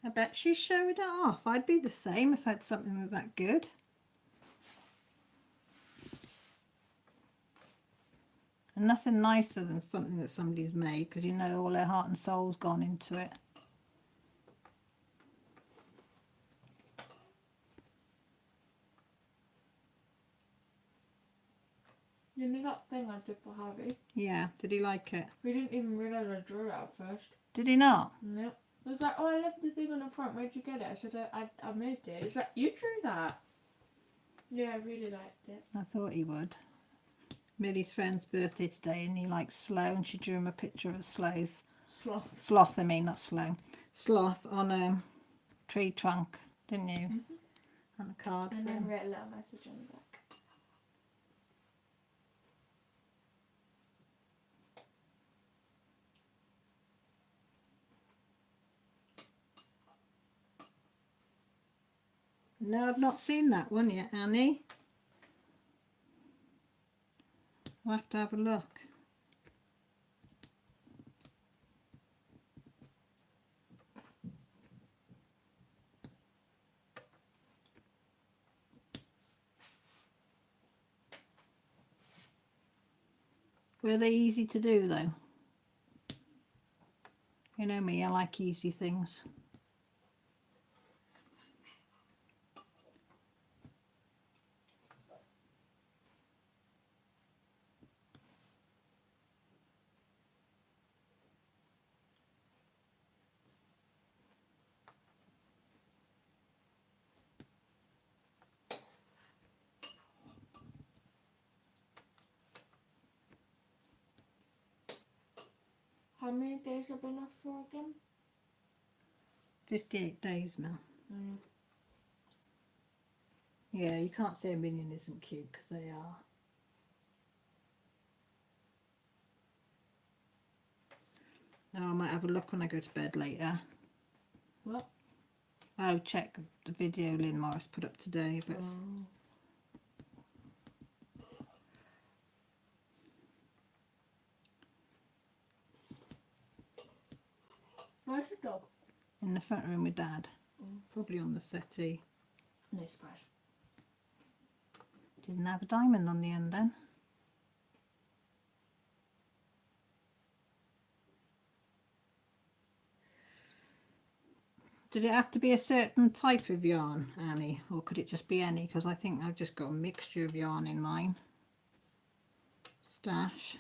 I bet she showed it off. I'd be the same if I had something that good. And nothing nicer than something that somebody's made, because you know all their heart and soul's gone into it. You know that thing I did for Harry? Yeah, did he like it? We didn't even realise I drew it at first. Did he not? No. I was like, oh, I left the thing on the front. Where'd you get it? I said, I made it. It's like, you drew that? Yeah, I really liked it. I thought he would. Millie's friend's birthday today, and he likes sloe, and she drew him a picture of a sloth. Sloth, I mean, not slow. Sloth on a tree trunk, didn't you? Mm-hmm. On a card. And then wrote a little message on the back. No, I've not seen that one yet, Annie. I'll have to have a look. Were they easy to do though? You know me, I like easy things. How many days have been off for again? 58 days, Mel. Mm. Yeah, you can't say a minion isn't cute, because they are. Now I might have a look when I go to bed later. What? I'll check the video Lynn Morris put up today, but Where's the dog? in the front room with Dad. Probably on the settee. No surprise. Didn't have a diamond on the end then. Did it have to be a certain type of yarn, Annie, or could it just be any? Because I think I've just got a mixture of yarn in mine. Stash.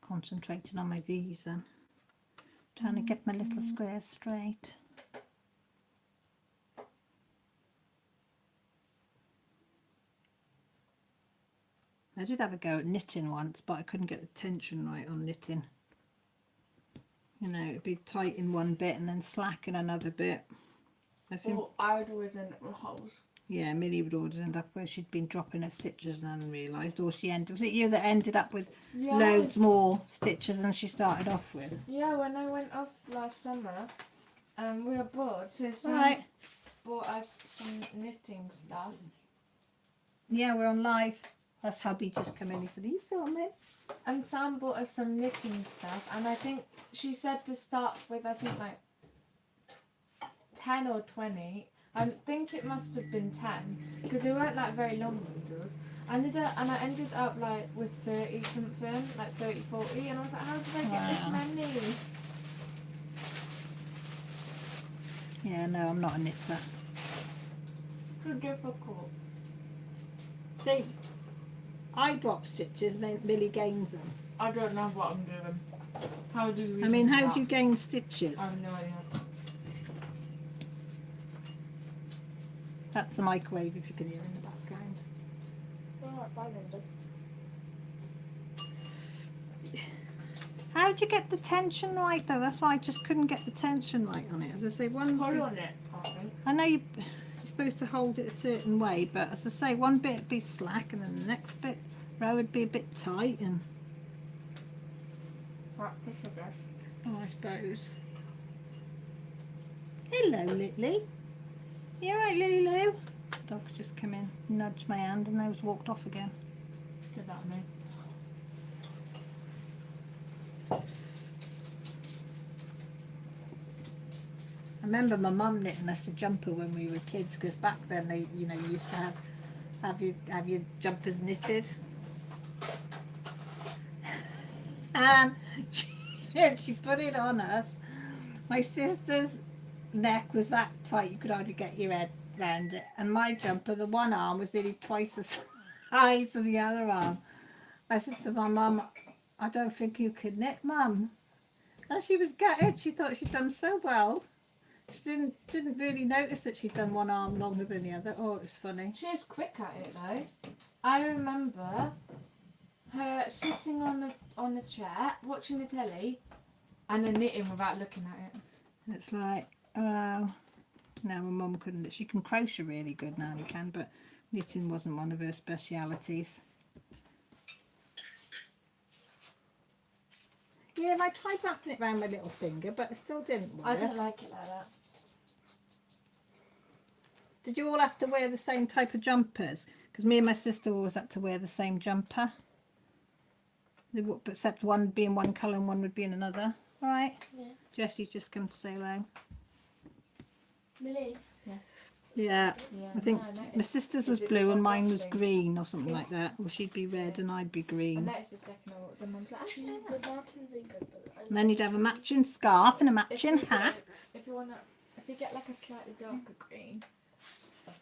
Concentrating on my V's then. Trying to get my little squares straight. I did have a go at knitting once, but I couldn't get the tension right on knitting. You know, it'd be tight in one bit and then slack in another bit. I would always end up with holes. Yeah, Millie would always end up where she'd been dropping her stitches and then realised, or she ended. Was it you that ended up with loads more stitches than she started off with? Yeah, when I went off last summer, we were bored, so Right. bought us some knitting stuff. Yeah, we're on live. That's hubby just come in. He said, "Are you filming?" And Sam bought us some knitting stuff, and I think she said to start with, I think like 10 or 20. I think it must have been 10 because they weren't like very long bundles. I ended up like with 30 something, like 30, 40, and I was like, how did I get this many? Yeah, no, I'm not a knitter. Could difficult. See, I drop stitches, then Millie gains them. I don't know what I'm doing. How do you? I mean, how do you gain stitches? I have no idea. That's the microwave, if you can hear in the background. Alright, bye, Linda. How'd you get the tension right though? That's why I just couldn't get the tension right on it. As I say, one Hold on it. I know you're supposed to hold it a certain way, but as I say, one bit would be slack and then the next bit row would be a bit tight and Practice, I guess. oh, I suppose. Hello, Lily. You alright, Lily Lou? Dog's just come in, nudged my hand and those walked off again. Did that me. I remember my mum knitting us a jumper when we were kids, because back then they, you know, used to have your jumpers knitted. And she put it on us. My sister's neck was that tight you could hardly get your head around it, and my jumper, the one arm was nearly twice the size of the other arm. I said to my mum, I don't think you could knit, Mum. And she was gutted. She thought she'd done so well. She didn't really notice that she'd done one arm longer than the other. Oh, it was funny. She was quick at it though. I remember her sitting on the chair, watching the telly, and then knitting without looking at it. And it's like, oh, no, my mum couldn't. She can crochet really good now, and can, but knitting wasn't one of her specialities. Yeah, I tried wrapping it around my little finger, but it still didn't work. I don't like it like that. Did you all have to wear the same type of jumpers? Because me and my sister always had to wear the same jumper. Except one being one colour and one would be in another. All right? Yeah. Jessie just come to say hello. Millie? Yeah. I think no, my sister's was blue and mine was green or something like that. Or she'd be red and I'd be I green. noticed the second one, the mum's like, actually, no, The mountains ain't good, but And then you'd have a matching scarf and a matching hat. If you get like a slightly darker green.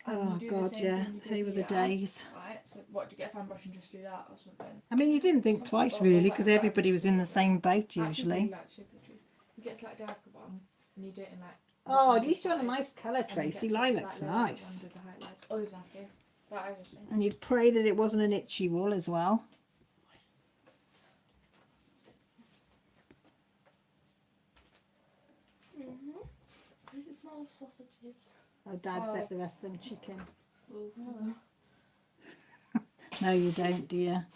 Oh you do the God, same yeah. thing you did They were the here, days. Right, so what, do you get a fan brush and just do that or something? I mean, you didn't think twice really, because everybody was in the same boat Actually, usually. like super true. You get a slightly darker one and you do it in like. Oh, at least you're on a nice colour, and you Tracy. get Lilac's slightly darker nice. ones with the highlights. Oh, you don't have to. But I just think. And you'd pray that it wasn't an itchy wool as well. This is smell of sausages. Oh, Dad Oh. set the rest of them chicken. Oh. No, you don't, dear.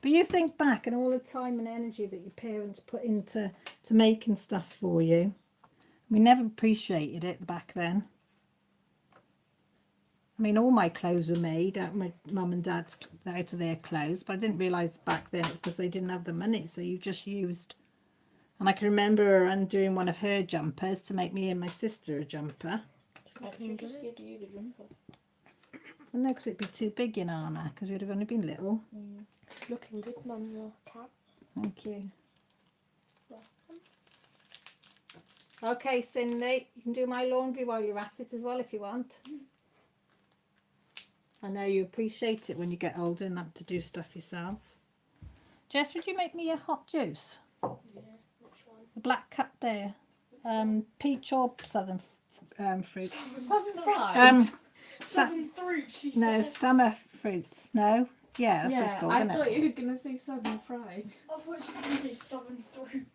But you think back and all the time and energy that your parents put into making stuff for you. We never appreciated it back then. I mean, all my clothes were made out of my mum and dad's out of their clothes, but I didn't realise back then because they didn't have the money, so you just used. And I can remember her undoing one of her jumpers to make me and my sister a jumper. I should just give you the jumper. Well, no, because it'd be too big in Anna, because we'd have only been little. It's looking good, Mum, your cap. Thank you. Welcome. Okay, Cindy, you can do my laundry while you're at it as well if you want. I know you appreciate it when you get older and have to do stuff yourself. Jess, would you make me a hot juice? Yeah, which one? The black cup there. peach or southern fruits. Southern fried. Southern fruit, she No, said. summer fruits. No, yeah, that's what it's called, I isn't thought it? you were gonna say southern fried. I thought you were going to say southern fruit.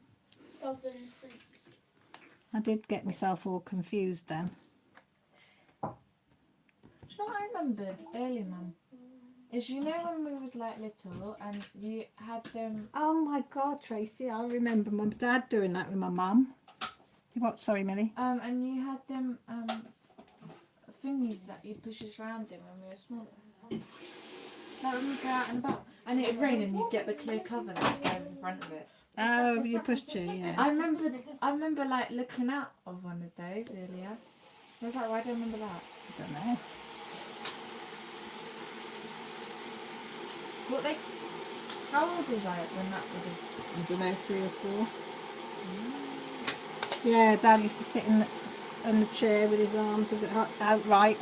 Southern fruits. I did get myself all confused then. Do you know what I remembered earlier, Mum? Is you know when we was like little and you had them. Oh my God, Tracy! I remember my dad doing that with my mum. What? Sorry, Millie. And you had them thingies that you'd push us around in when we were small. Like when we go out and about, and it'd rain and you'd get the clear cover that would go over the front of it. Oh, you pushed you, yeah. I remember like looking out of one of those earlier. I was like, why do I remember that? I don't know. What they? How old was I when that would have? I don't know, 3 or 4. Yeah, Dad used to sit in the chair with his arms outright,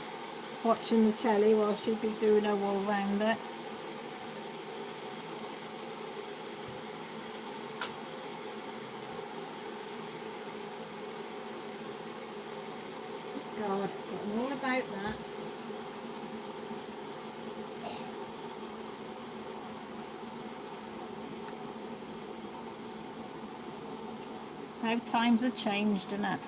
watching the telly while she'd be doing her wool round it. God, I've forgotten all about that. How times have changed, isn't it?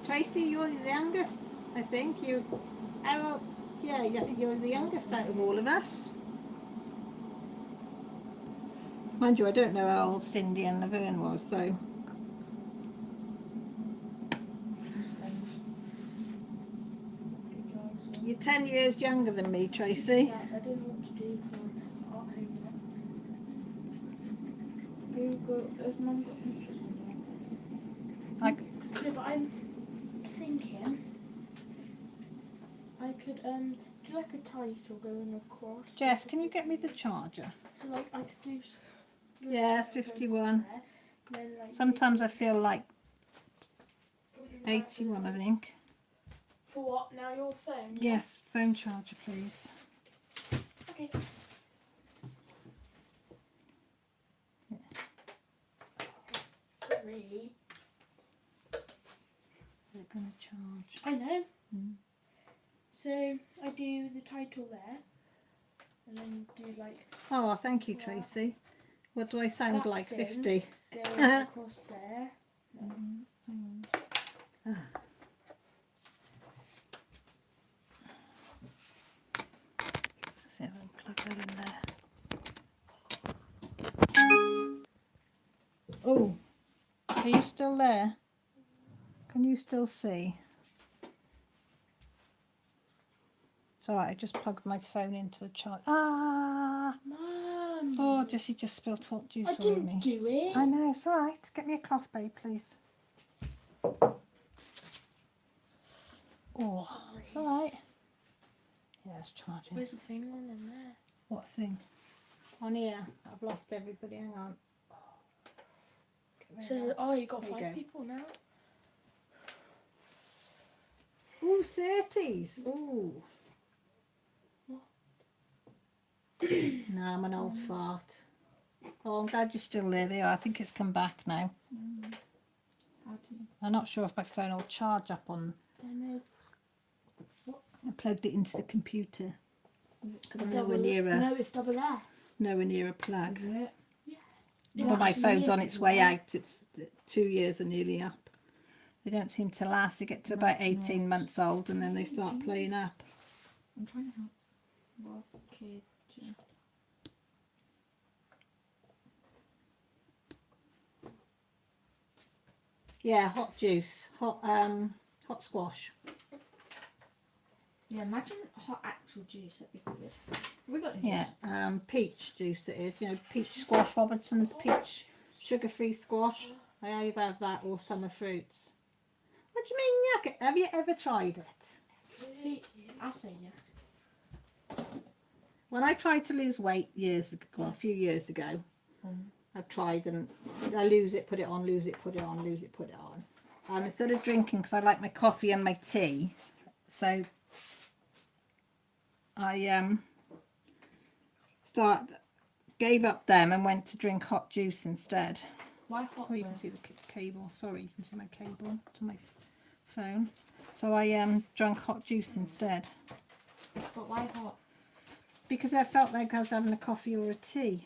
Tracy, you're the youngest, I think. I think you're the youngest out of all of us. Mind you, I don't know how old Cindy and Laverne was, so. You're 10 years younger than me, Tracy. Yeah, I don't know what to do for art homework. Has Mum got pictures on No, but I'm thinking I could do like a title going across. Jess, can you get me the charger? So like I could do. Yeah, 51. Then, like, Sometimes I feel like something like this. 81, I think. For what? Now your phone? Yes, phone charger, please. Okay. Three. They're going to charge. I know. Mm. So I do the title there, and then do like Oh, thank you, Tracy. What do I sound That like? thing. 50? go across there. See if I can plug that in there. Oh, are you still there? Can you still see? It's alright, I just plugged my phone into the charge. Ah! Mum. Oh, Jessie just spilled hot juice I all over didn't me. do it. I know, it's alright. Get me a cloth, babe, please. Oh, it's alright. Yeah, it's charging. Where's the thing on in there? What thing? On here. I've lost everybody. Hang on. Get rid Says of that, that. oh, you got There you 5 go. people now. Ooh, 30s. Ooh. No, I'm an old fart. Oh, I'm glad you're still there. They are. I think it's come back now. How do you? I'm not sure if my phone will charge up on. Then I plugged it into the computer. Because I'm there's nowhere near a, No, it's double S. nowhere near a plug. Is it? It Well, my actually phone's is on its double way S. out. It's 2 years are nearly up. They don't seem to last. They get to about That's 18 not- months old and then they start playing up. I'm trying to help. What kid? Yeah, hot juice, hot squash. Yeah, imagine hot actual juice. That'd be good. We got any Yeah, juice? peach juice it is. You know, peach squash, Robinson's peach sugar-free squash. I either have that or summer fruits. What do you mean, yuck? Have you ever tried it? See, I say yeah. When I tried to lose weight years ago, well, a few years ago, I've tried and I lose it, put it on, lose it, put it on, lose it, put it on. Instead of drinking, because I like my coffee and my tea, so I gave up them and went to drink hot juice instead. Why hot? Oh, you can see the cable. Sorry, you can see my cable to my phone. So I drank hot juice instead. But why hot? Because I felt like I was having a coffee or a tea.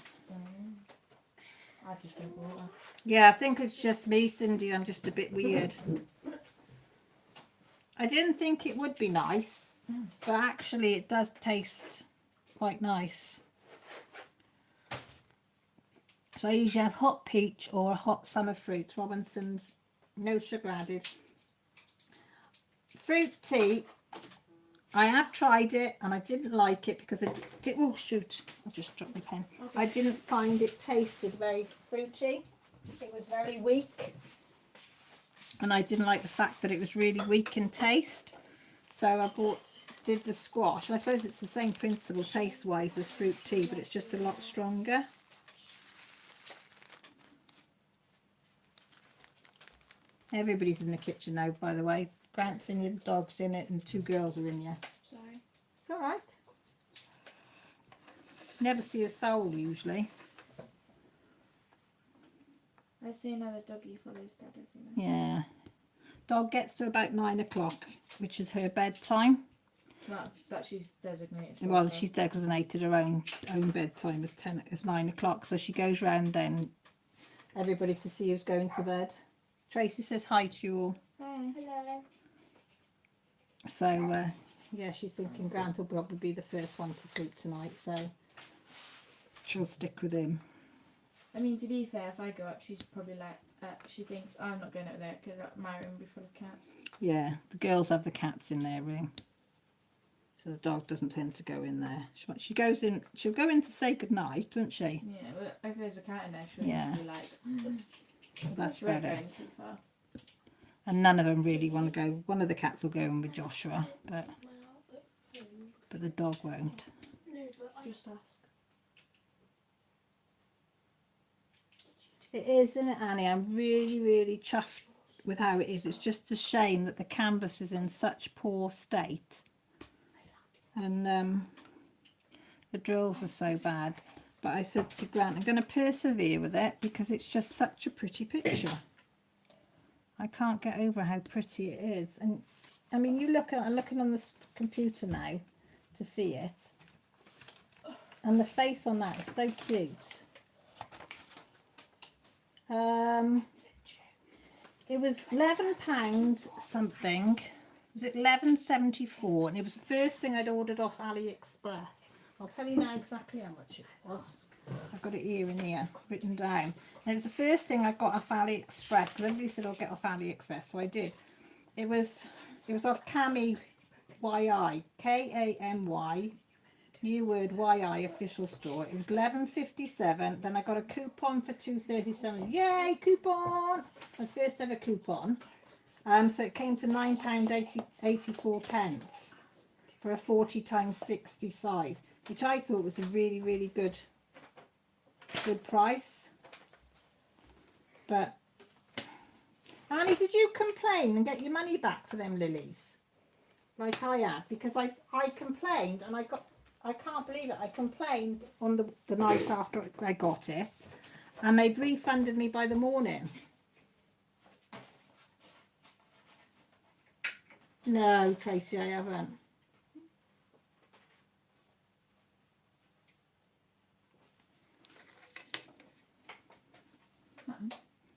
I just drink water. Yeah, I think it's just me, Cindy. I'm just a bit weird. I didn't think it would be nice, but actually it does taste quite nice. So I usually have hot peach or hot summer fruit. Robinson's, no sugar added. Fruit tea, I have tried it and I didn't like it because it did, oh shoot, I just dropped my pen. Okay. I didn't find it tasted very fruity. It was very weak. And I didn't like the fact that it was really weak in taste. So I did the squash. And I suppose it's the same principle taste-wise as fruit tea, but it's just a lot stronger. Everybody's in the kitchen now, by the way. Grant's in here, the dog's in it, and 2 girls are in here. Sorry. It's all right. Never see a soul, usually. I see another doggy follows Dad everywhere. Yeah. Dog gets to about 9 o'clock, which is her bedtime. Well, that she's designated. For Well, herself. she's designated her own bedtime as 9 o'clock, so she goes round then. Everybody to see who's going to bed. Tracy says hi to you all. Hey. Hello. So, yeah, she's thinking Grant will probably be the first one to sleep tonight, so she'll stick with him. I mean, to be fair, if I go up, she's probably like, she thinks I'm not going up there because my room will be full of cats. Yeah, the girls have the cats in their room, so the dog doesn't tend to go in there. She goes in. She'll go in to say goodnight, won't she? Yeah, but if there's a cat in there, she'll Yeah. be like, That's she won't about go it. in too far. And none of them really want to go. One of the cats will go in with Joshua, but the dog won't. No, but Just ask. It is, isn't it, Annie? I'm really, really chuffed with how it is. It's just a shame that the canvas is in such poor state. And the drills are so bad. But I said to Grant, I'm going to persevere with it because it's just such a pretty picture. I can't get over how pretty it is. And I mean, I'm looking on the computer now to see it. And the face on that is so cute. It was £11 something. Was it £11.74? And it was the first thing I'd ordered off AliExpress. I'll tell you now exactly how much it was. I've got it here in here, written down. And it was the first thing I got off AliExpress because everybody said I'll get off AliExpress, so I did. It was off Kamy YI, Kamy. New word YI official store. It was £11.57. Then I got a coupon for £2.37. Yay, coupon! My first ever coupon. So it came to £9.84 for a 40 times 60 size, which I thought was a really, really good price. But Annie, did you complain and get your money back for them lilies? Like I had, because I complained and I can't believe it. I complained on the night after I got it, and they'd refunded me by the morning. No, Tracy, I haven't.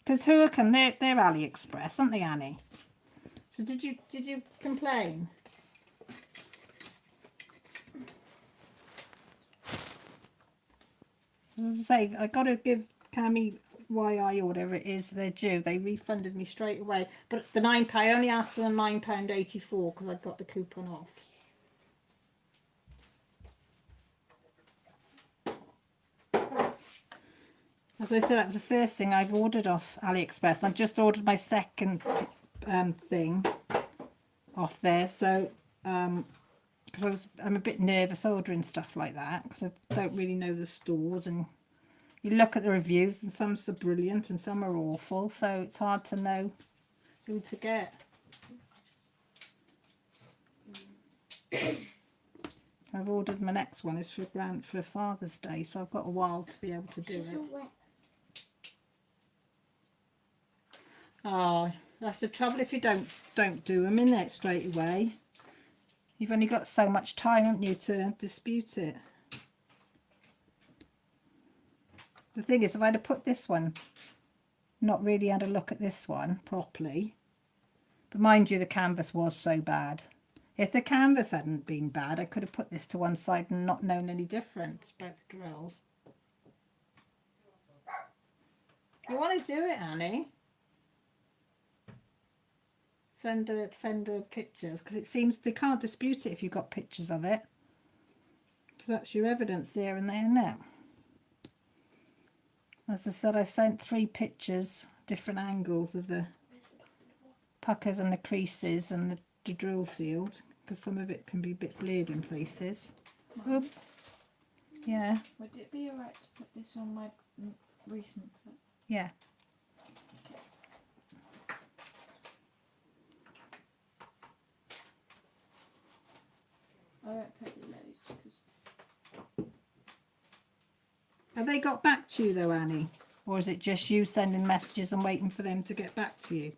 Because Hurricane, they're AliExpress, aren't they, Annie? So did you complain? As I say, I got to give Kamy YI or whatever it is they're due. They refunded me straight away. But the £9, I only asked for the £9.84 because I got the coupon off. As I said, that was the first thing I've ordered off AliExpress. I've just ordered my second thing off there. So, because I'm a bit nervous ordering stuff like that because I don't really know the stores, and you look at the reviews and some are brilliant and some are awful, so it's hard to know who to get. I've ordered my next one. It's for Father's Day, so I've got a while to be able to do it. Oh, that's the trouble if you don't do them in it straight away. You've only got so much time, haven't you, to dispute it. The thing is, if I'd have put this one, not really had a look at this one properly, but mind you, the canvas was so bad. If the canvas hadn't been bad, I could have put this to one side and not known any difference about the drills. You want to do it, Annie? Send her pictures, because it seems they can't dispute it if you've got pictures of it. So that's your evidence there and there now. As I said, I sent 3 pictures, different angles of the puckers and the creases and the drill field, because some of it can be a bit blurred in places. Oop. Yeah. Would it be alright to put this on my recent foot? Yeah. I won't put it loads because... Have they got back to you though, Annie? Or is it just you sending messages and waiting for them to get back to you?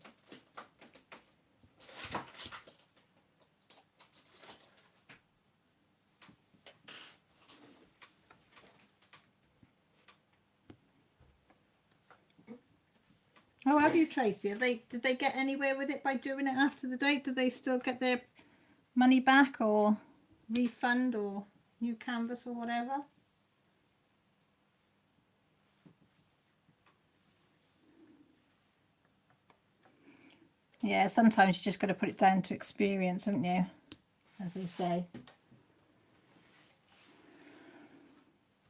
Oh, have you, Tracy? Did they get anywhere with it by doing it after the date? Did they still get their money back or refund or new canvas or whatever? Yeah, sometimes you just got to put it down to experience, haven't you? As they say.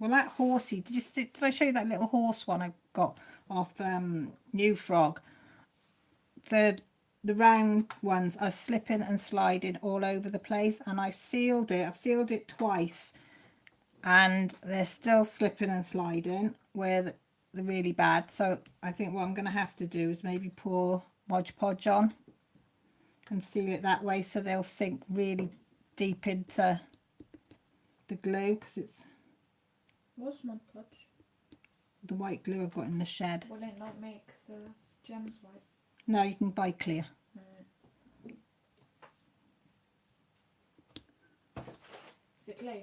Well, that horsey, did I show you that little horse one I got off New Frog? The round ones are slipping and sliding all over the place, and I sealed it. I've sealed it twice, and they're still slipping and sliding where they're really bad. So I think what I'm going to have to do is maybe pour Mod Podge on and seal it that way, so they'll sink really deep into the glue, because it's What's Mod Podge? the white glue I've got in the shed. Will it not make the gems white? No, you can buy clear. Is it glue?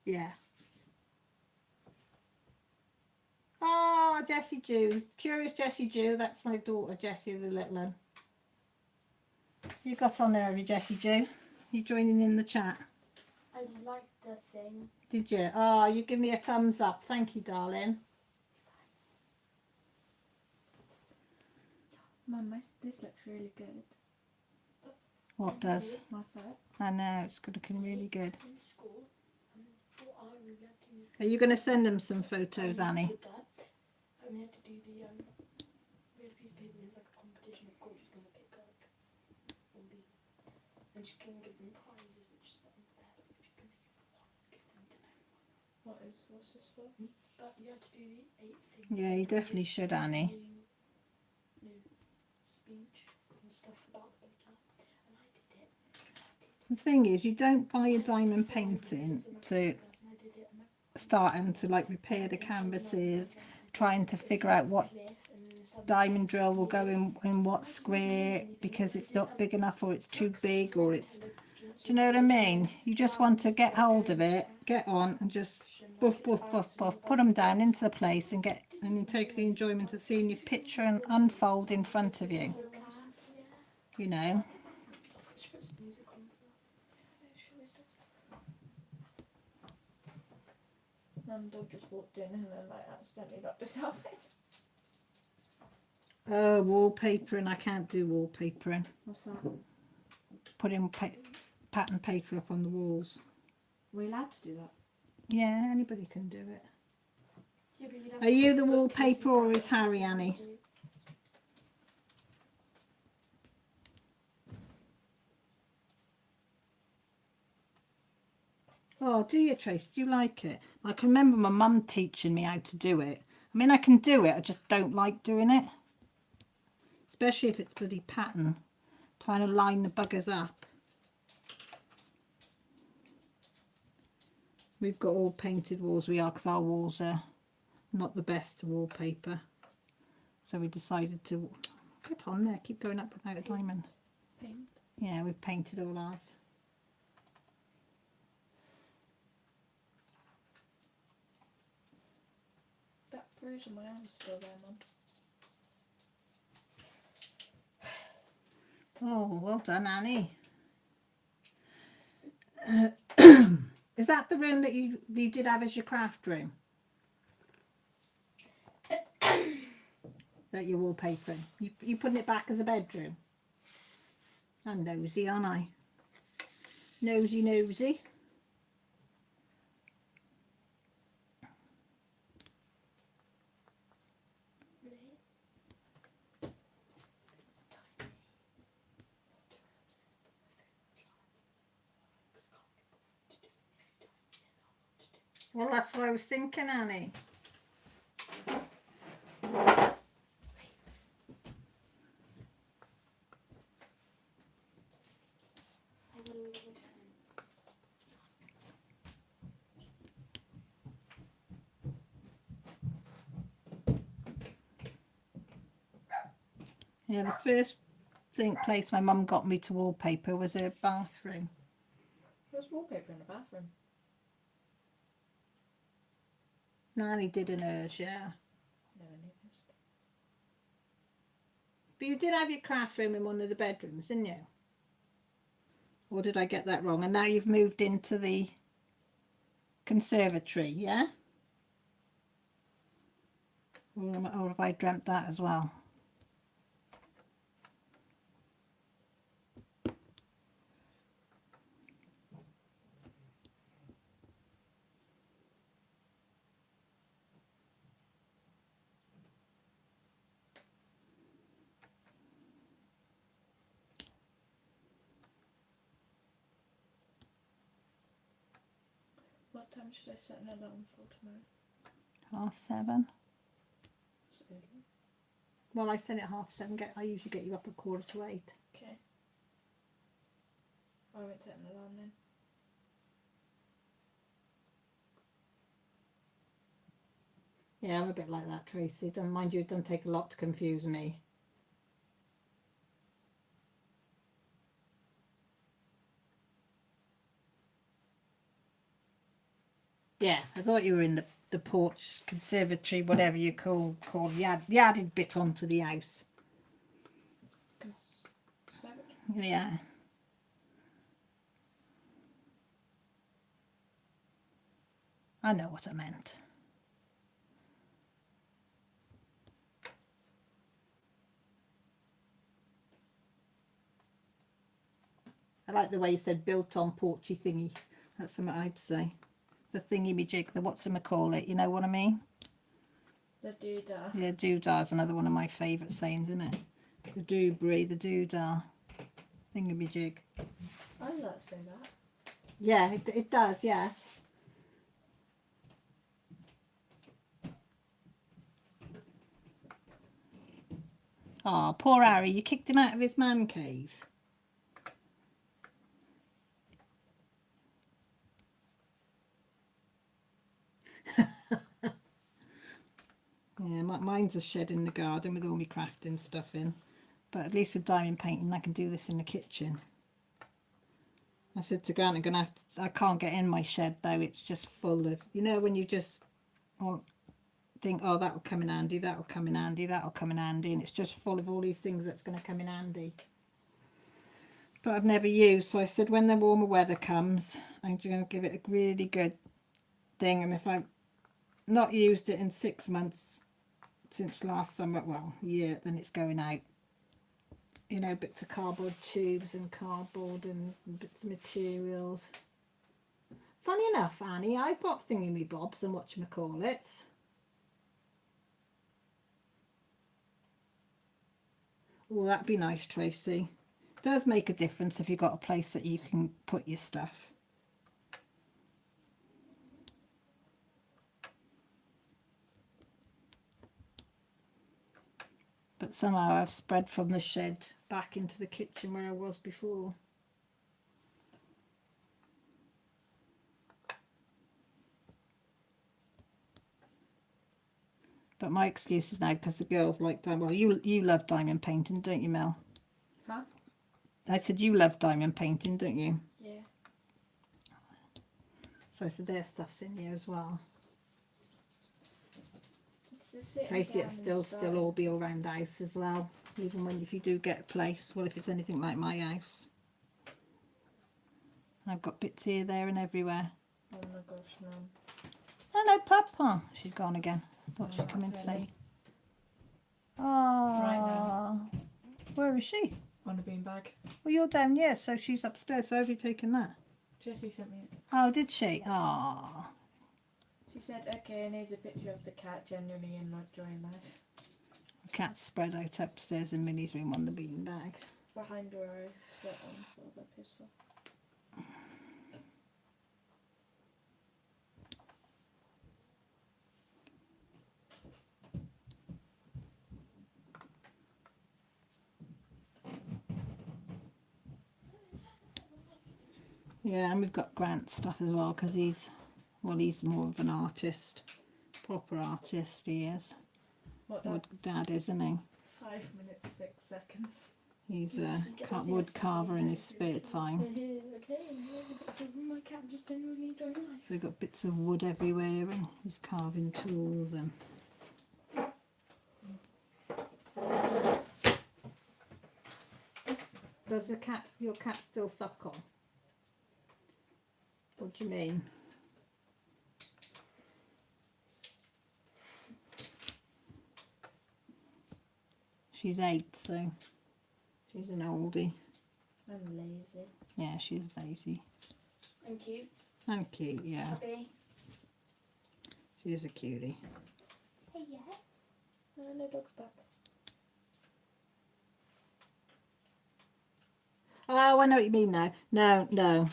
Yeah. Oh, Jessie Jew. Curious Jessie Jew. That's my daughter, Jessie, the little one. You got on there, have you, Jessie Jew? You joining in the chat? I like the thing. Did you? Oh, you give me a thumbs up. Thank you, darling. Mum, this looks really good. What does? My foot. I know, it's looking really good. In school, for art, we had to use. Are you going to send them some photos, Annie? With that, and we had to do the we had a piece of paper. It was like a competition. Of course, she's gonna pick like all the, and she can give them prizes, which is what I'm there. She can give them to everyone. What's this for? But you had to do the 8 things. Yeah, you definitely should, Annie. New speech and stuff about the photo, and I did it. The thing is, you don't buy a diamond painting to start and to like repair the canvases, trying to figure out what diamond drill will go in what square, because it's not big enough or it's too big, or it's, do you know what I mean? You just want to get hold of it, get on and just buff, buff, buff, buff, put them down into the place and you take the enjoyment of seeing your picture and unfold in front of you, you know. Mum, dog just walked in and then like accidentally knocked herself in. Oh, wallpapering. I can't do wallpapering. What's that? Putting pattern paper up on the walls. Are we allowed to do that? Yeah, anybody can do it. Yeah, but you'd have Are to you the put wallpaper or is Harry, Annie? Oh, do you, Trace? Do you like it? I can remember my mum teaching me how to do it. I mean, I can do it, I just don't like doing it. especially if it's bloody pattern, trying to line the buggers up. We've got all painted walls, we are, because our walls are not the best to wallpaper. So we decided to get on there, keep going up without a diamond. Paint. Yeah, we've painted all ours. That bruise on my arm is still there, Mum. Oh, well done, Annie. Is that the room that you did have as your craft room? That you're wallpapering? You putting it back as a bedroom? I'm nosy, aren't I? Nosy, nosy. Well, that's what I was thinking, Annie. Yeah, the first place my mum got me to wallpaper was her bathroom. There's wallpaper in the bathroom. Nanny did in hers, yeah. Never noticed. But you did have your craft room in one of the bedrooms, didn't you? Or did I get that wrong? And now you've moved into the conservatory, yeah? Or have I dreamt that as well? What time should I set an alarm for tomorrow? 7:30. It's early. Well, I set it 7:30. I usually get you up at 7:45. Okay. I won't set an alarm then. Yeah, I'm a bit like that, Tracy. Don't mind you, it doesn't take a lot to confuse me. Yeah, I thought you were in the porch, conservatory, whatever you call the added bit onto the house. Yeah. I know what I meant. I like the way you said built on porchy thingy. That's something I'd say. The thingy-me-jig, the whatchamacallit, you know what I mean? The doodah. Yeah, doodah's another one of my favourite sayings, isn't it? The doobry, the doodah, thingy-me-jig. I like to say that. Yeah, it does, yeah. Oh, poor Harry, you kicked him out of his man cave. Yeah, mine's a shed in the garden with all my crafting stuff in. But at least with diamond painting, I can do this in the kitchen. I said to Grant, I can't get in my shed though. It's just full of, you know, when you just think, oh, that'll come in handy, that'll come in handy, that'll come in handy. And it's just full of all these things that's going to come in handy. But I've never used. So I said, when the warmer weather comes, I'm going to give it a really good thing. And if I've not used it in 6 months, since last summer, well, yeah, then it's going out. You know, bits of cardboard tubes and cardboard and bits of materials. Funny enough, Annie, I bought thingy-me-bobs and whatchamacallits. Oh, that'd be nice, Tracy. It does make a difference if you've got a place that you can put your stuff. But But somehow I've spread from the shed back into the kitchen where I was before. But my excuse is now because the girls like diamond. Well, you love diamond painting, don't you, Mel? Huh? I said you love diamond painting, don't you? Yeah. So I said their stuff's in here as well. It's just sitting Tracy, down it'll and still all be all around the house as well. Even when if you do get a place, well, if it's anything like my house, I've got bits here, there, and everywhere. Oh my gosh, no. Hello, Papa. She's gone again. Thought Oh, she'd come in to that's say. Ellie. Oh, Right now. Where is she? On a beanbag. Well, you're down here, so she's upstairs. So have you taken that? Jessie sent me it. Oh, did she? Oh, She said, okay, and here's a picture of the cat generally in like joy life. the cat's spread out upstairs in Millie's room on the beanbag. Behind where I sit on for the pistol. Yeah, and we've got Grant stuff as well because he's more of an artist, proper artist. He is. What Wood Dad, isn't he? 5 minutes, 6 seconds. He's a wood carver in his spare time. Okay, and here's a picture of my cat just generally enjoying life. So we've got bits of wood everywhere and his carving tools and. Does your cat still suckle? What do you mean? She's 8, so she's an oldie. I'm lazy. Yeah, she's lazy. And cute. And cute, yeah. Happy. She is a cutie. Hey, yeah. No dog's back. Oh, I know what you mean now. No.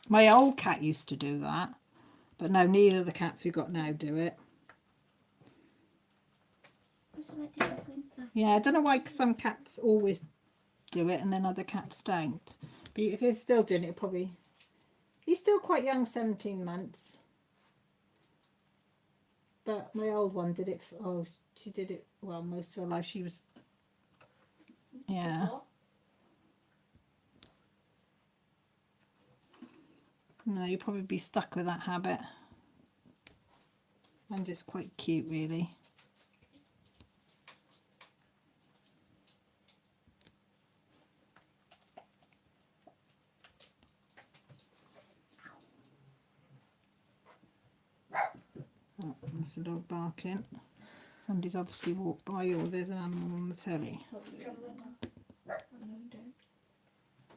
My old cat used to do that. But no, neither of the cats we've got now do it. Yeah, I don't know why some cats always do it and then other cats don't. But if they're still doing it, probably... He's still quite young, 17 months. But my old one did it... she did it, well, most of her life. She was... Yeah. No, you'll probably be stuck with that habit. I'm just quite cute, really. Oh, that's the dog barking. Somebody's obviously walked by or there's an animal on the telly. No, don't.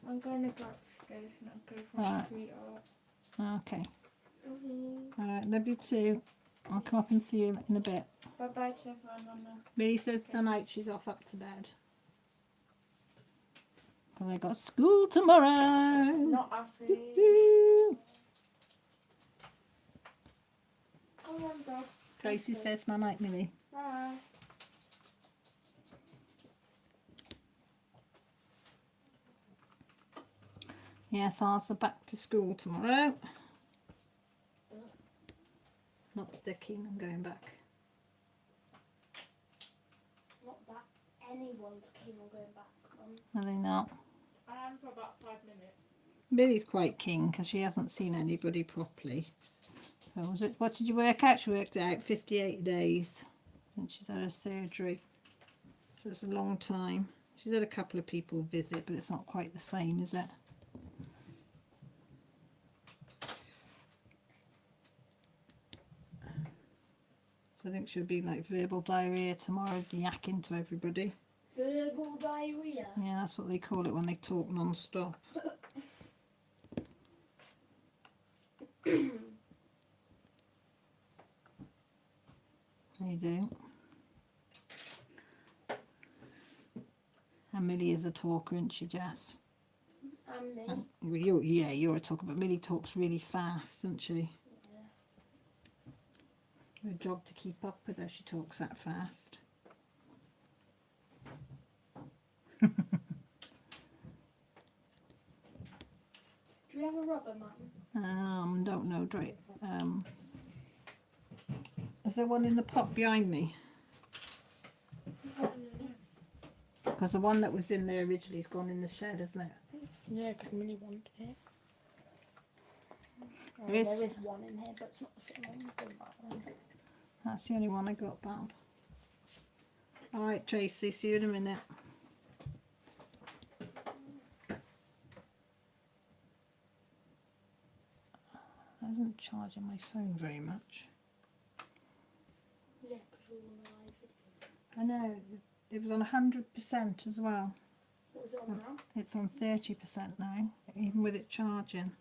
I'm going to go upstairs and I'll go for Alright. a sweetheart. Okay. Alright, love you too. I'll come up and see you in a bit. Bye bye to everyone on the... Millie says tonight she's off up to bed. Because I got school tomorrow. Not happy. Woo. Come on, dog. Tracy says night, Millie. Bye. Yes, ours are back to school tomorrow. Not that they're keen on going back. Not that anyone's keen on going back. Are they not? I am for about 5 minutes. Millie's quite keen because she hasn't seen anybody properly. So was it? What did you work out? She worked out 58 days since she's had her surgery. So it's a long time. She's had a couple of people visit, but it's not quite the same, is it? So I think she'll be like verbal diarrhea tomorrow, yakking to everybody. Verbal diarrhea. Yeah, that's what they call it when they talk non-stop. They do. And Millie is a talker, isn't she, Jess? And me. And you're a talker, but Millie talks really fast, doesn't she? Yeah. Her job to keep up with her, she talks that fast. Do we have a rubber man? Don't know, Drake. Is there one in the pot behind me? No. Because the one that was in there originally has gone in the shed, isn't it? Yeah, because Millie wanted it. Oh, There is- there is one in here, but it's not the same one. We'll go that one. That's the only one I got, Bob. Alright, Tracy, see you in a minute. I wasn't charging my phone very much. Yeah, because you're on the live video. I know, it was on 100% as well. What was it on now? It's on 30% now, even with it charging.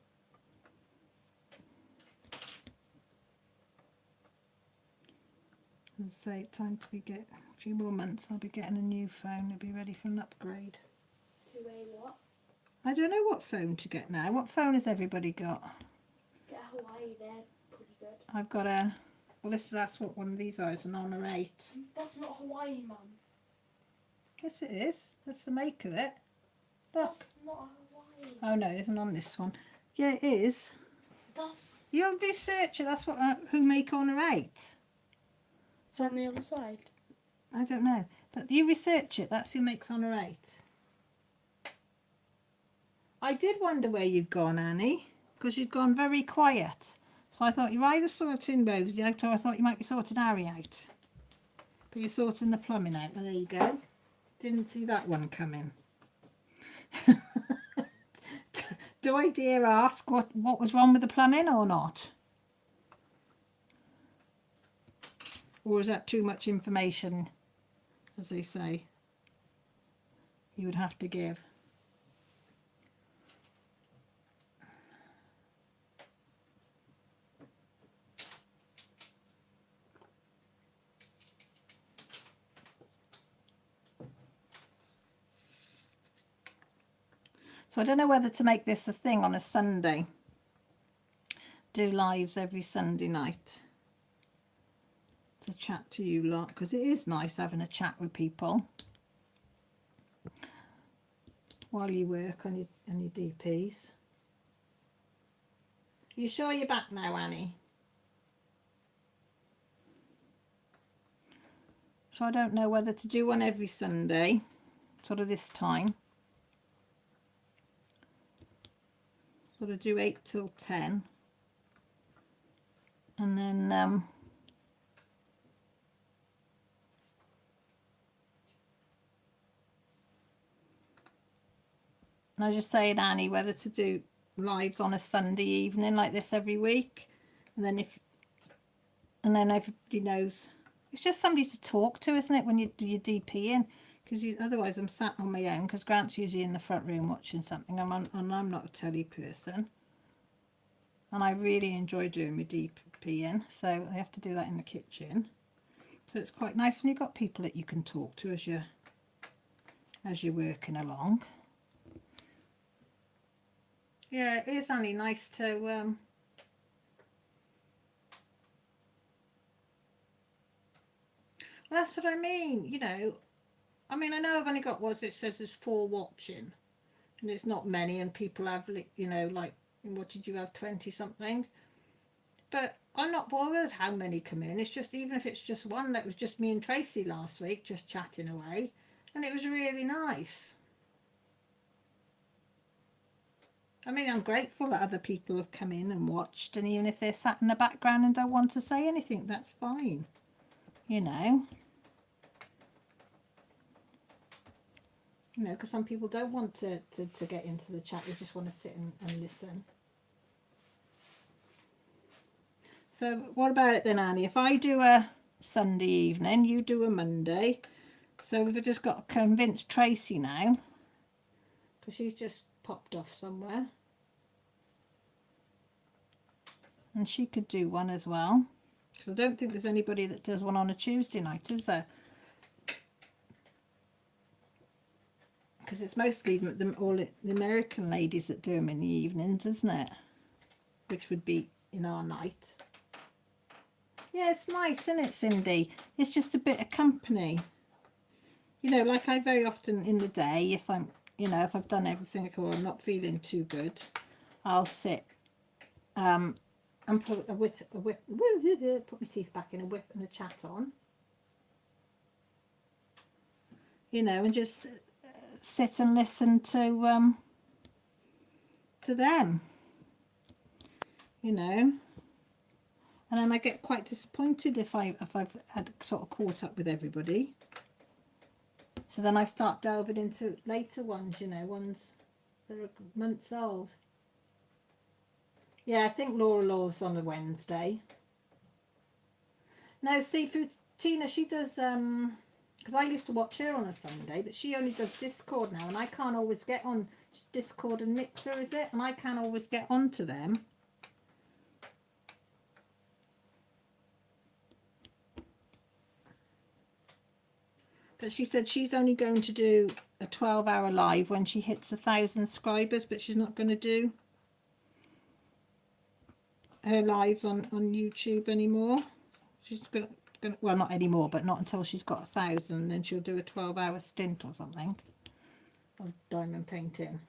I'd say time to get a few more months. I'll be getting a new phone. It'll be ready for an upgrade. To a what? I don't know what phone to get now. What phone has everybody got? Get a Hawaii, they're pretty good. I've got a. Well, that's what one of these are. It's an Honor 8. That's not Hawaii, Mum. Yes, it is. That's the make of it. That's not a Hawaii. Oh no, it isn't on this one. Yeah, it is. That's You research it. That's what who make Honor 8. it's on the other side. I don't know, but you research it. That's who makes Honor 8. I did wonder where you'd gone, Annie, because you'd gone very quiet. So I thought you're either sorting Rosie out, or I thought you might be sorting Harry out. But you're sorting the plumbing out. Well, there you go. Didn't see that one coming. Do I dare ask what was wrong with the plumbing or not? Or is that too much information, as they say, you would have to give? So I don't know whether to make this a thing on a Sunday. Do lives every Sunday night to chat to you lot, because it is nice having a chat with people while you work on your DPs. You sure you're back now, Annie? So I don't know whether to do one every Sunday, sort of this time. Sort of do 8 till 10. And then I was just saying, Annie, whether to do lives on a Sunday evening like this every week, and then everybody knows. It's just somebody to talk to, isn't it, when you do your DP in? Because otherwise I'm sat on my own, because Grant's usually in the front room watching something, and I'm not a telly person. And I really enjoy doing my DP in, so I have to do that in the kitchen. So it's quite nice when you've got people that you can talk to as you're working along. Yeah, it is, Annie, nice to well, that's what I mean, you know. I mean, I know I've only got it says there's 4 watching, and it's not many, and people have, you know, like, what did you have, 20 something? But I'm not bothered how many come in. It's just, even if it's just one, that was just me and Tracy last week, just chatting away, and it was really nice. I mean, I'm grateful that other people have come in and watched, and even if they're sat in the background and don't want to say anything, that's fine, you know. You know, because some people don't want to get into the chat, they just want to sit and listen. So what about it then, Annie? If I do a Sunday evening, you do a Monday. So we've just got to convince Tracy now, because she's just popped off somewhere. And she could do one as well. So I don't think there's anybody that does one on a Tuesday night, is there? Because it's mostly all the American ladies that do them in the evenings, isn't it? Which would be in our night. Yeah, it's nice, isn't it, Cindy? It's just a bit of company. you know, like I very often in the day, if I'm, you know, if I've done everything or I'm not feeling too good, I'll sit and put a whip, put my teeth back in, a whip and a chat on, you know, and just sit and listen to them, you know. And then I get quite disappointed if I've had sort of caught up with everybody. So then I start delving into later ones, you know, ones that are months old. Yeah, I think Laura Law's on a Wednesday. No, Seafood Tina, she does, because I used to watch her on a Sunday, but she only does Discord now, and I can't always get on Discord and Mixer, is it? And I can't always get onto them. But she said she's only going to do a 12-hour live when she hits 1,000 subscribers, but she's not going to do her lives on YouTube anymore. She's gonna, well, not anymore, but not until she's got 1,000. Then she'll do a 12-hour stint or something of diamond painting.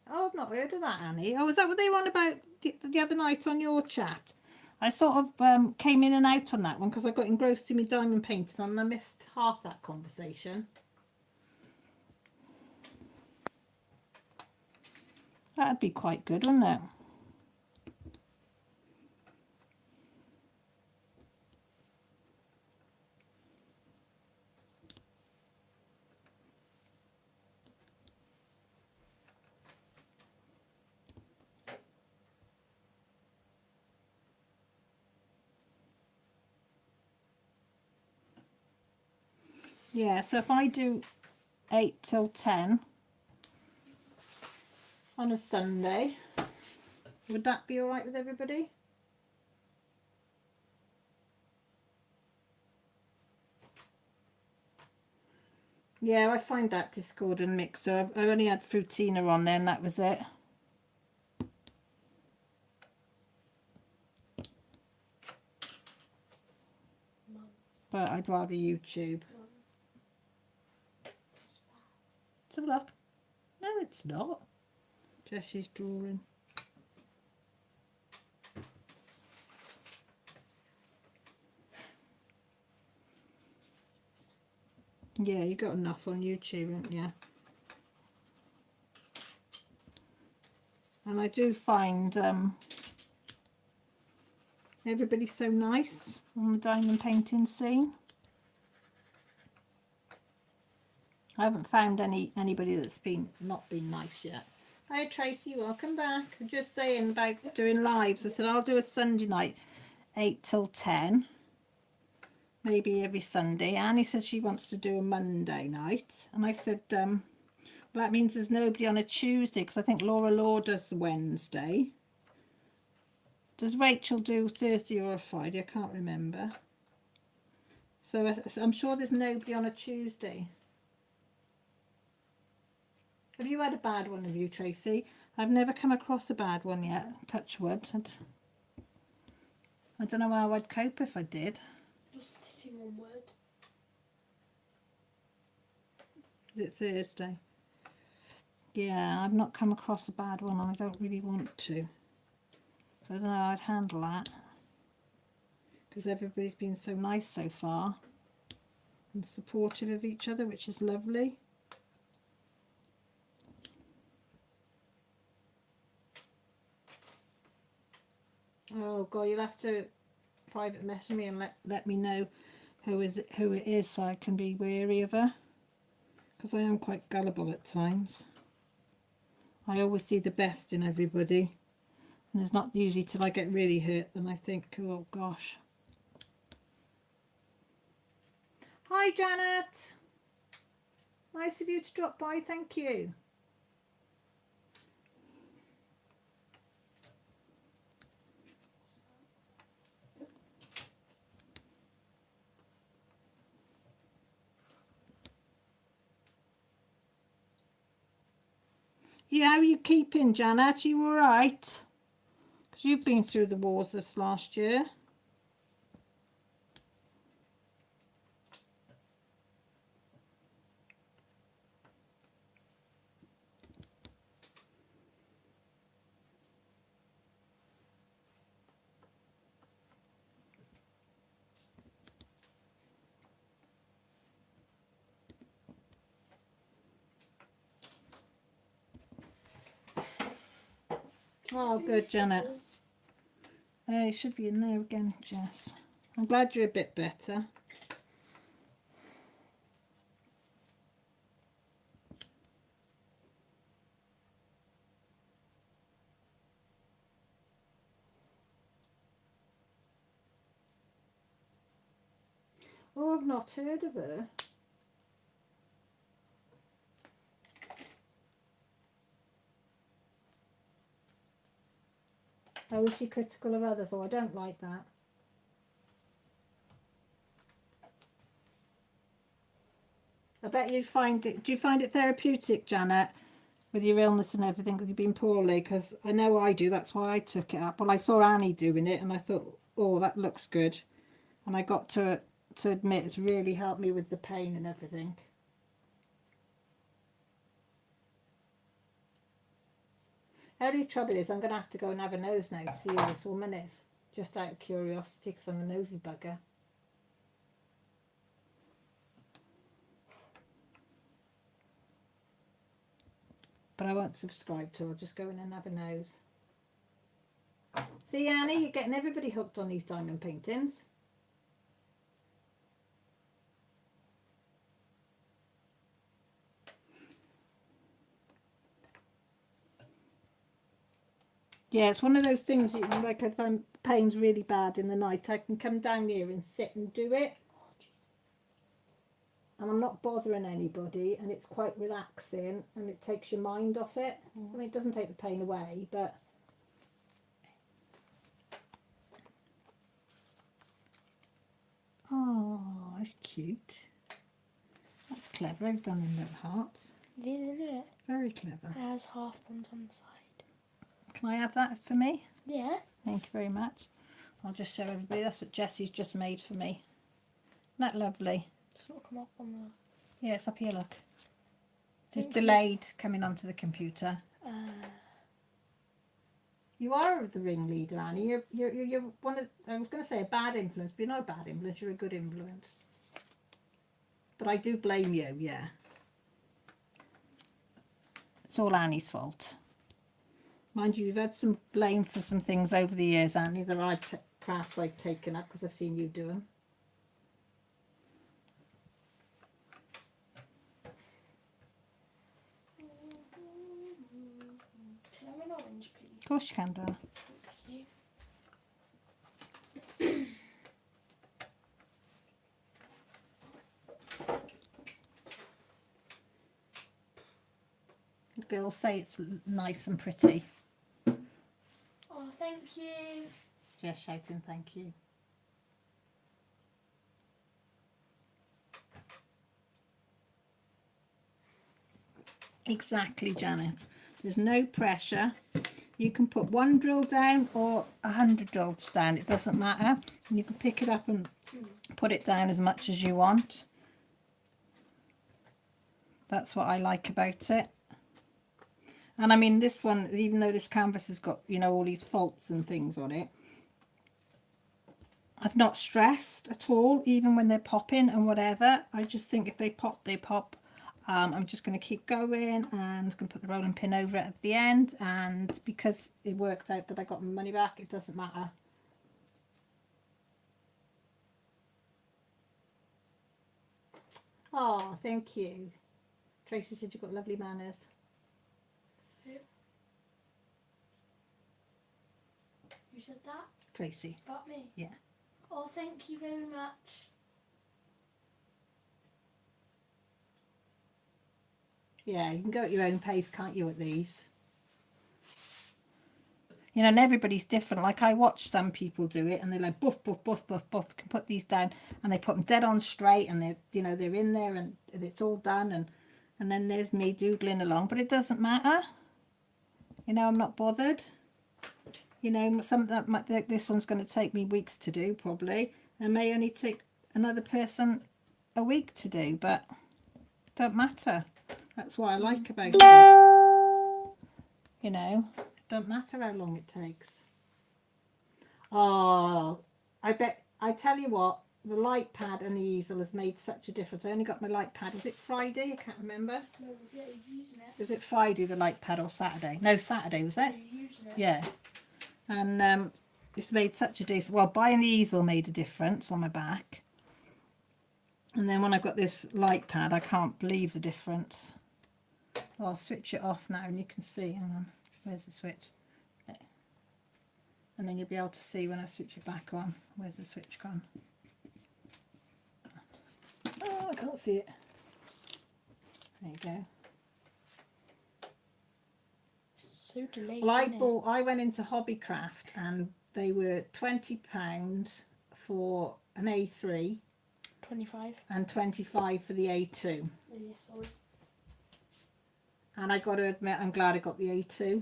Oh, I've not heard of that, Annie. Oh, is that what they were on about the other night on your chat? I sort of came in and out on that one because I got engrossed in my diamond painting and I missed half that conversation. That'd be quite good, wouldn't it? Yeah, so if I do 8 till 10 on a Sunday, would that be all right with everybody? Yeah, I find that Discord and Mixer. I only had Frutina on there and that was it. Mum, But I'd rather YouTube. Mum. Let's have a look. No, it's not. Jessie's drawing. Yeah, you got enough on YouTube, haven't you? And I do find everybody's so nice on the diamond painting scene. I haven't found anybody that's not been nice yet. Hi Tracy, welcome back. I'm just saying about doing lives. I said I'll do a Sunday night, 8 till 10. Maybe every Sunday. Annie said she wants to do a Monday night. And I said, well, that means there's nobody on a Tuesday because I think Laura Law does the Wednesday. Does Rachel do Thursday or a Friday? I can't remember. So I'm sure there's nobody on a Tuesday. Have you had a bad one, have you, Tracy? I've never come across a bad one yet, touch wood. I don't know how I'd cope if I did. You're sitting on wood. Is it Thursday? Yeah, I've not come across a bad one and I don't really want to. So I don't know how I'd handle that. Because everybody's been so nice so far. And supportive of each other, which is lovely. Oh God, you'll have to private message me and let me know who it is so I can be wary of her. Because I am quite gullible at times. I always see the best in everybody. And it's not usually till I get really hurt then I think, oh gosh. Hi Janet. Nice of you to drop by, thank you. Yeah, how are you keeping, Janet? Are you all right? Because you've been through the wars this last year. Oh, good, Janet. Oh, it should be in there again, Jess. I'm glad you're a bit better. Oh, I've not heard of her. Oh, is she critical of others? Oh, I don't like that. I bet you find it. Do you find it therapeutic, Janet, with your illness and everything? Because you've been poorly. Because I know I do. That's why I took it up. Well, I saw Annie doing it, and I thought, oh, that looks good. And I got to admit, it's really helped me with the pain and everything. Only trouble is, I'm going to have to go and have a nose now to see who this woman is, just out of curiosity, because I'm a nosy bugger. But I won't subscribe to her. I'll just go in and have a nose. See, Annie, you're getting everybody hooked on these diamond paintings. Yeah, it's one of those things, like if I'm pain's really bad in the night, I can come down here and sit and do it. And I'm not bothering anybody, and it's quite relaxing, and it takes your mind off it. I mean, it doesn't take the pain away, but... Oh, that's cute. That's clever. I've done in little hearts. It is, isn't it? Very clever. It has half ones on the side. Can I have that for me? Yeah. Thank you very much. I'll just show everybody. That's what Jessie's just made for me. Isn't that lovely? It's not come up on the... Yeah, it's up here, look. It's delayed coming onto the computer. You are the ringleader, Annie. You're one of... I was going to say a bad influence, but you're not a bad influence. You're a good influence. But I do blame you, yeah. It's all Annie's fault. Mind you, you've had some blame for some things over the years, Annie, that crafts I've taken up because I've seen you do them. Can I have an orange, please? Of course you can, darling. Thank you. The girls say it's nice and pretty. Oh, thank you. Just shouting thank you. Exactly, Janet. There's no pressure. You can put one drill down or 100 drills down. It doesn't matter. And you can pick it up and put it down as much as you want. That's what I like about it. And I mean, this one, even though this canvas has got, you know, all these faults and things on it, I've not stressed at all, even when they're popping and whatever. I just think if they pop, they pop. I'm just going to keep going, and I'm going to put the rolling pin over it at the end. And because it worked out that I got my money back, it doesn't matter. Oh, thank you. Tracy said you've got lovely manners. Who? You said that? Tracy. About me? Yeah. Oh, thank you very much. Yeah, you can go at your own pace, can't you, at these? You know, and everybody's different. Like, I watch some people do it, and they're like, buff, buff, buff, buff, buff, can put these down, and they put them dead on straight, and they're, you know, they're in there, and it's all done, and then there's me doodling along, but it doesn't matter. You know, I'm not bothered. You know, some that might, this one's going to take me weeks to do, probably, and may only take another person a week to do, but it don't matter. That's what I like about it. You know, it don't matter how long it takes. Oh, I tell you what, the light pad and the easel has made such a difference. I only got my light pad, was it Friday? I can't remember. No, was it using it? Was it Friday, the light pad, or Saturday? No, Saturday, was it? You're using it. Yeah. And it's made such a difference. Well, buying the easel made a difference on my back. And then when I've got this light pad, I can't believe the difference. Well, I'll switch it off now and you can see. Hang on. Where's the switch? Okay. And then you'll be able to see when I switch it back on. Where's the switch gone? Oh, I can't see it. There you go. So delayed. Well, I went into Hobbycraft and they were £20 for an A3 25. and 25 for the A2. Yeah, sorry. And I got to admit, I'm glad I got the A2.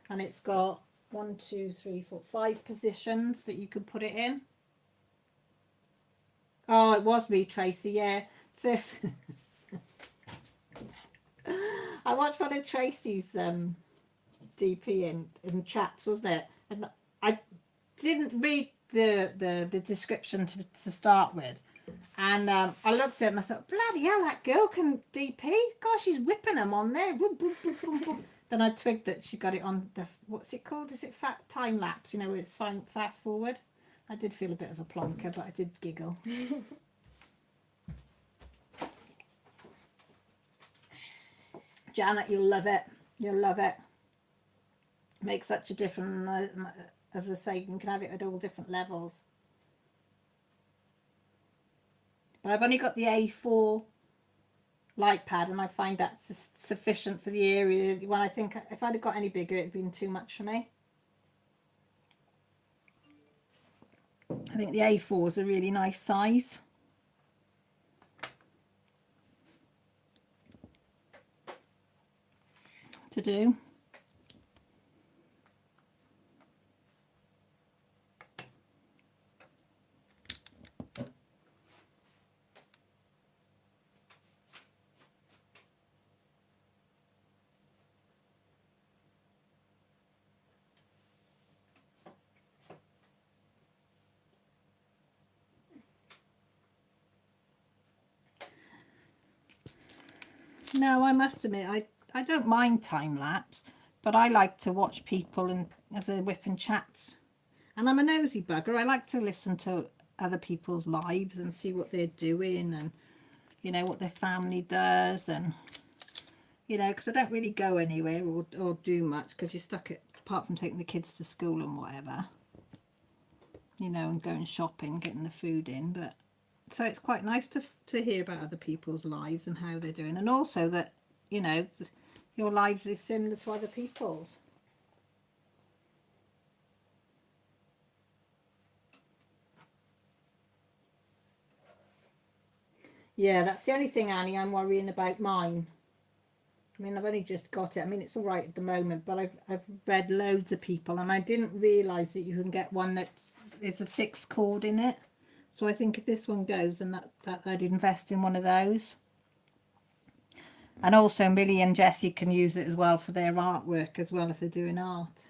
And it's got 1, 2, 3, 4, 5 positions that you can put it in. Oh, it was me, Tracy. Yeah, first I watched one of Tracy's DP in chats, wasn't it? And I didn't read the description to start with. And I looked at it and I thought, bloody hell, that girl can DP. Gosh, she's whipping them on there. Boom, boom, boom, boom, boom. Then I twigged that she got it on the, what's it called? Is it time lapse? You know, where it's fast forward. I did feel a bit of a plonker, but I did giggle. Janet, you'll love it. You'll love it. Makes such a difference. As I say, you can have it at all different levels. But I've only got the A4 light pad and I find that's sufficient for the area. When I think if I'd have got any bigger, it'd been too much for me. I think the A4 is a really nice size. To do. No, I must admit, I don't mind time lapse, but I like to watch people and as a Wip and Chats. And I'm a nosy bugger. I like to listen to other people's lives and see what they're doing and, you know, what their family does. And, you know, because I don't really go anywhere or do much because you're stuck at, apart from taking the kids to school and whatever, you know, and going shopping, getting the food in. But so it's quite nice to hear about other people's lives and how they're doing, and also that, you know, your lives is similar to other people's. Yeah, that's the only thing, Annie, I'm worrying about mine. I mean, I've only just got it. I mean, it's all right at the moment, but I've read loads of people and I didn't realise that you can get one that's a fixed cord in it. So I think if this one goes, and that I'd invest in one of those. And also Millie and Jessie can use it as well for their artwork as well if they're doing art.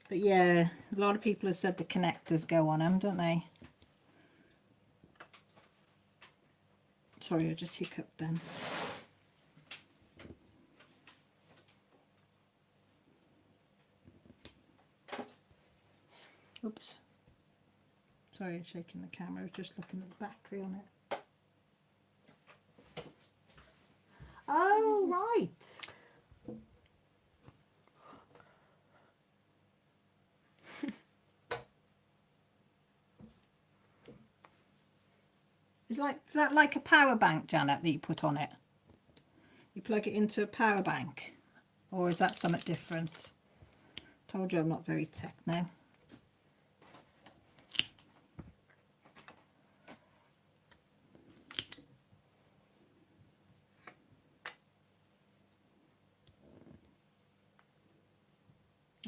But yeah, a lot of people have said the connectors go on them, don't they? Sorry, I just hiccuped then. Oops. Sorry, I'm shaking the camera. I was just looking at the battery on it. Oh, right. Is that like a power bank, Janet, that you put on it? You plug it into a power bank? Or is that something different? Told you I'm not very techno.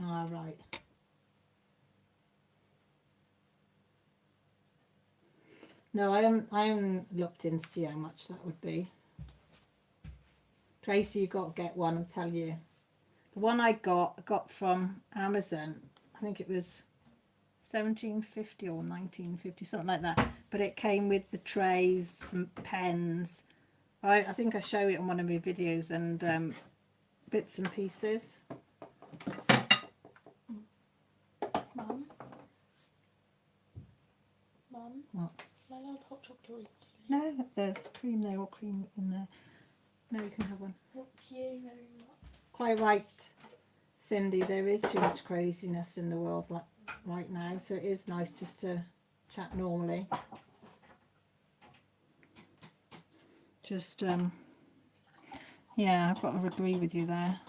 All right. No, I haven't looked in to see how much that would be. Tracy, you got to get one, I'll tell you. The one I got from Amazon, I think it was 1750 or 1950, something like that. But it came with the trays, some pens. I think I show it on one of my videos, and bits and pieces. Mum? Mum? What? Am I allowed hot chocolate or tea? No, there's cream there or cream in there. No, you can have one. Thank you very much. Quite right, Cindy. There is too much craziness in the world right now, so it is nice just to chat normally. Just yeah, I've got to agree with you there.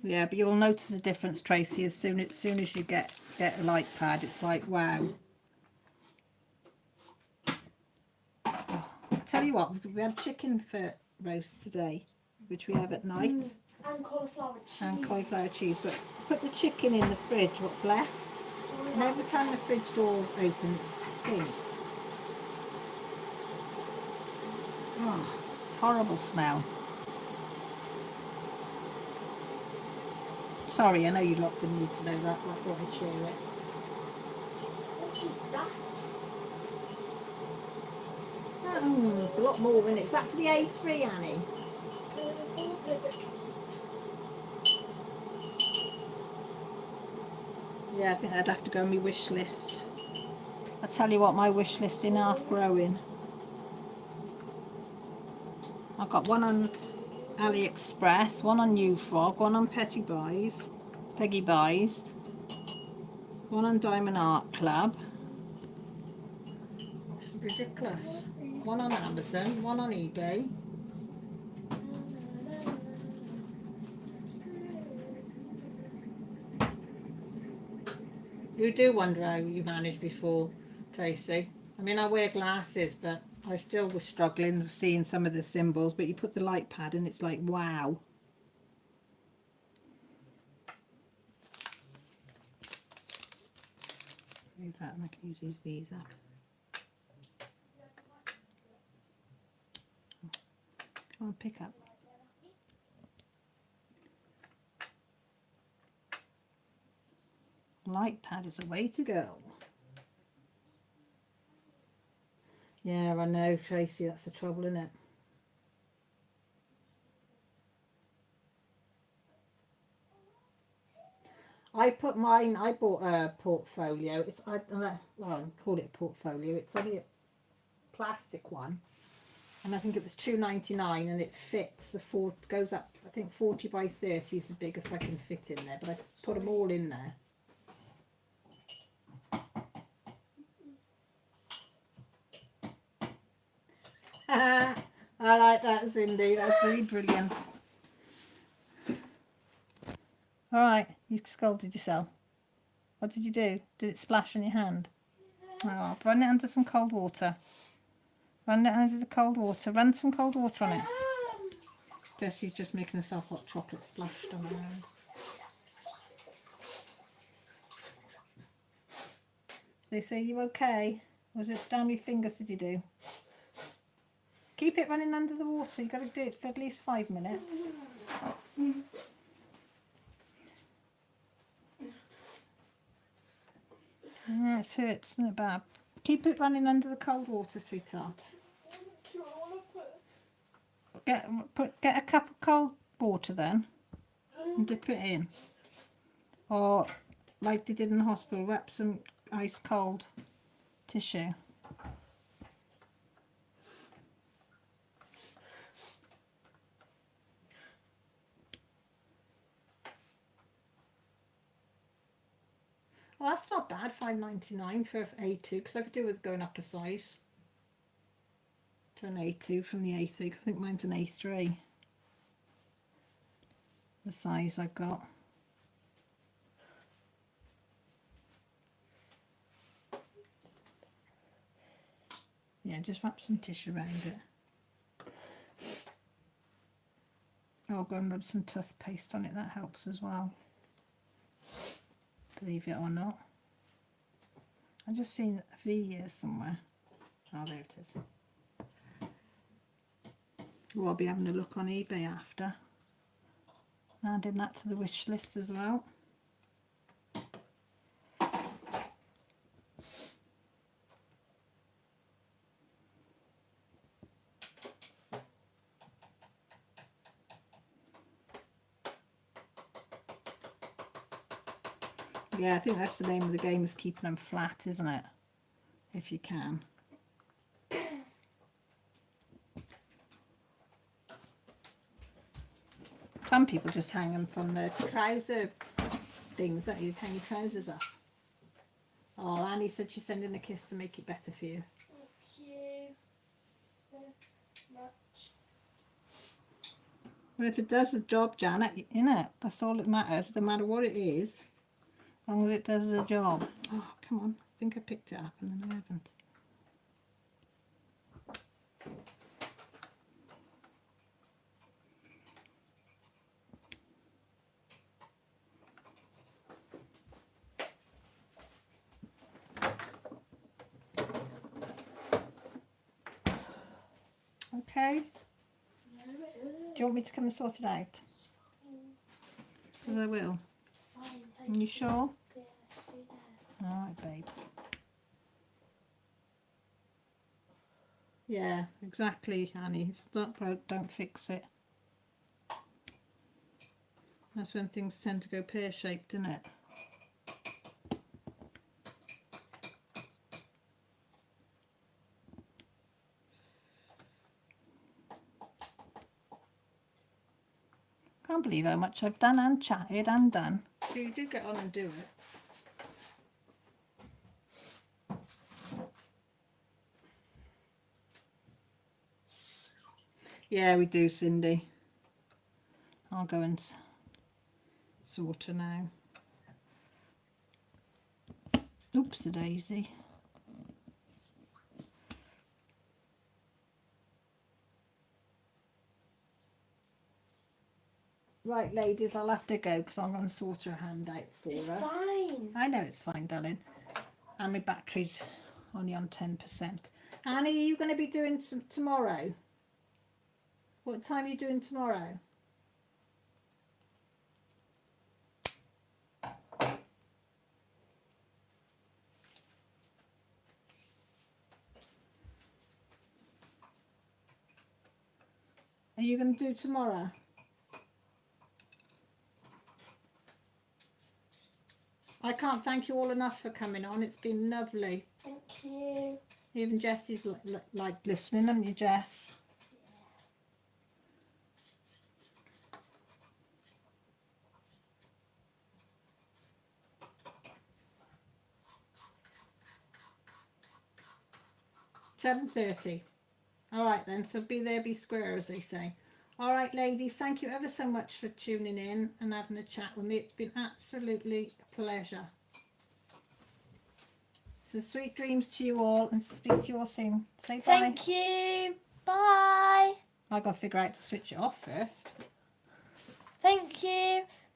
Yeah, but you'll notice a difference, Tracy, as soon as you get a light pad. It's like, wow. Oh, I tell you what, we had chicken for roast today, which we have at night, And cauliflower cheese. and cauliflower cheese. But put the chicken in the fridge, what's left, and every time the fridge door opens, it stinks. Oh, horrible smell. Sorry, I know you lot didn't need to know that, but I thought I'd share it. What is that? Oh, there's a lot more in it. Is that for the A3, Annie? Yeah, I think I'd have to go on my wish list. I tell you what, my wish list in half growing. I've got one on AliExpress, one on New Frog, one on Peggy Buys, one on Diamond Art Club. It's ridiculous. One on Amazon, one on eBay. You do wonder how you managed before, Tracy. I mean, I wear glasses, but I still was struggling with seeing some of the symbols. But you put the light pad and it's like, wow. Use that and I can use these V's up. Come on, pick up. Light pad is the way to go. Yeah, I know, Tracy, that's the trouble, isn't it? I bought a portfolio. Well, I call it a portfolio. It's only a plastic one. And I think it was $2.99, and it fits goes up, I think 40 by 30 is the biggest I can fit in there, but I put them all in there. I like that, Cindy. That's really brilliant. All right, you scolded yourself. What did you do? Did it splash on your hand? Oh, run it under some cold water. Run it under the cold water. Run some cold water on it. Bessie's just making herself hot chocolate splashed on her hand. They say, you okay? Was it down your fingers did you do? Keep it running under the water. You've got to do it for at least 5 minutes. Yeah, it hurts, isn't it, Bab? Keep it running under the cold water, sweetheart. Get a cup of cold water then and dip it in. Or, like they did in the hospital, wrap some ice cold tissue. Well, that's not bad, $5.99 for A2, because I could do with going up a size to an A2 from the A3, because I think mine's an A3, the size I've got. Yeah, just wrap some tissue around it. Or go and rub some toothpaste on it, that helps as well. Believe it or not. I've just seen a V here somewhere. Oh, there it is. Well, I'll be having a look on eBay after. Adding that to the wish list as well. Yeah, I think that's the name of the game, is keeping them flat, isn't it? If you can. Some people just hang them from the trouser things, don't you? Hang your trousers up. Oh, Annie said she's sending a kiss to make it better for you. Thank you very much. Well, if it does the job, Janet, innit? That's all that matters, no matter what it is. As long as it does the job. Oh, come on. I think I picked it up and then I haven't. Okay. No, Do you want me to come and sort it out? Because I will. it's fine. Are Thank you sure? Yeah, stay there. Alright, babe. Yeah, exactly, Annie. If it's not broke, don't fix it. That's when things tend to go pear-shaped, isn't it? Can't believe how much I've done and chatted and done. So you do get on and do it. Yeah, we do, Cindy. I'll go and sort her now. Oops-a-daisy. Right, ladies, I'll have to go because I'm going to sort her hand out for It's her. fine. I know it's fine, darling. And my battery's only on 10%. Annie, are you going to be doing some tomorrow? What time are you doing tomorrow? Are you going to do tomorrow? I can't thank you all enough for coming on. It's been lovely. Thank you. Even Jessie's like listening, haven't you, Jess? Yeah. 7:30. All right then. So be there, be square, as they say. All right, ladies. Thank you ever so much for tuning in and having a chat with me. It's been absolutely a pleasure. So sweet dreams to you all, and speak to you all soon. Say bye. Thank you. Bye. I got to figure out to switch it off first. Thank you.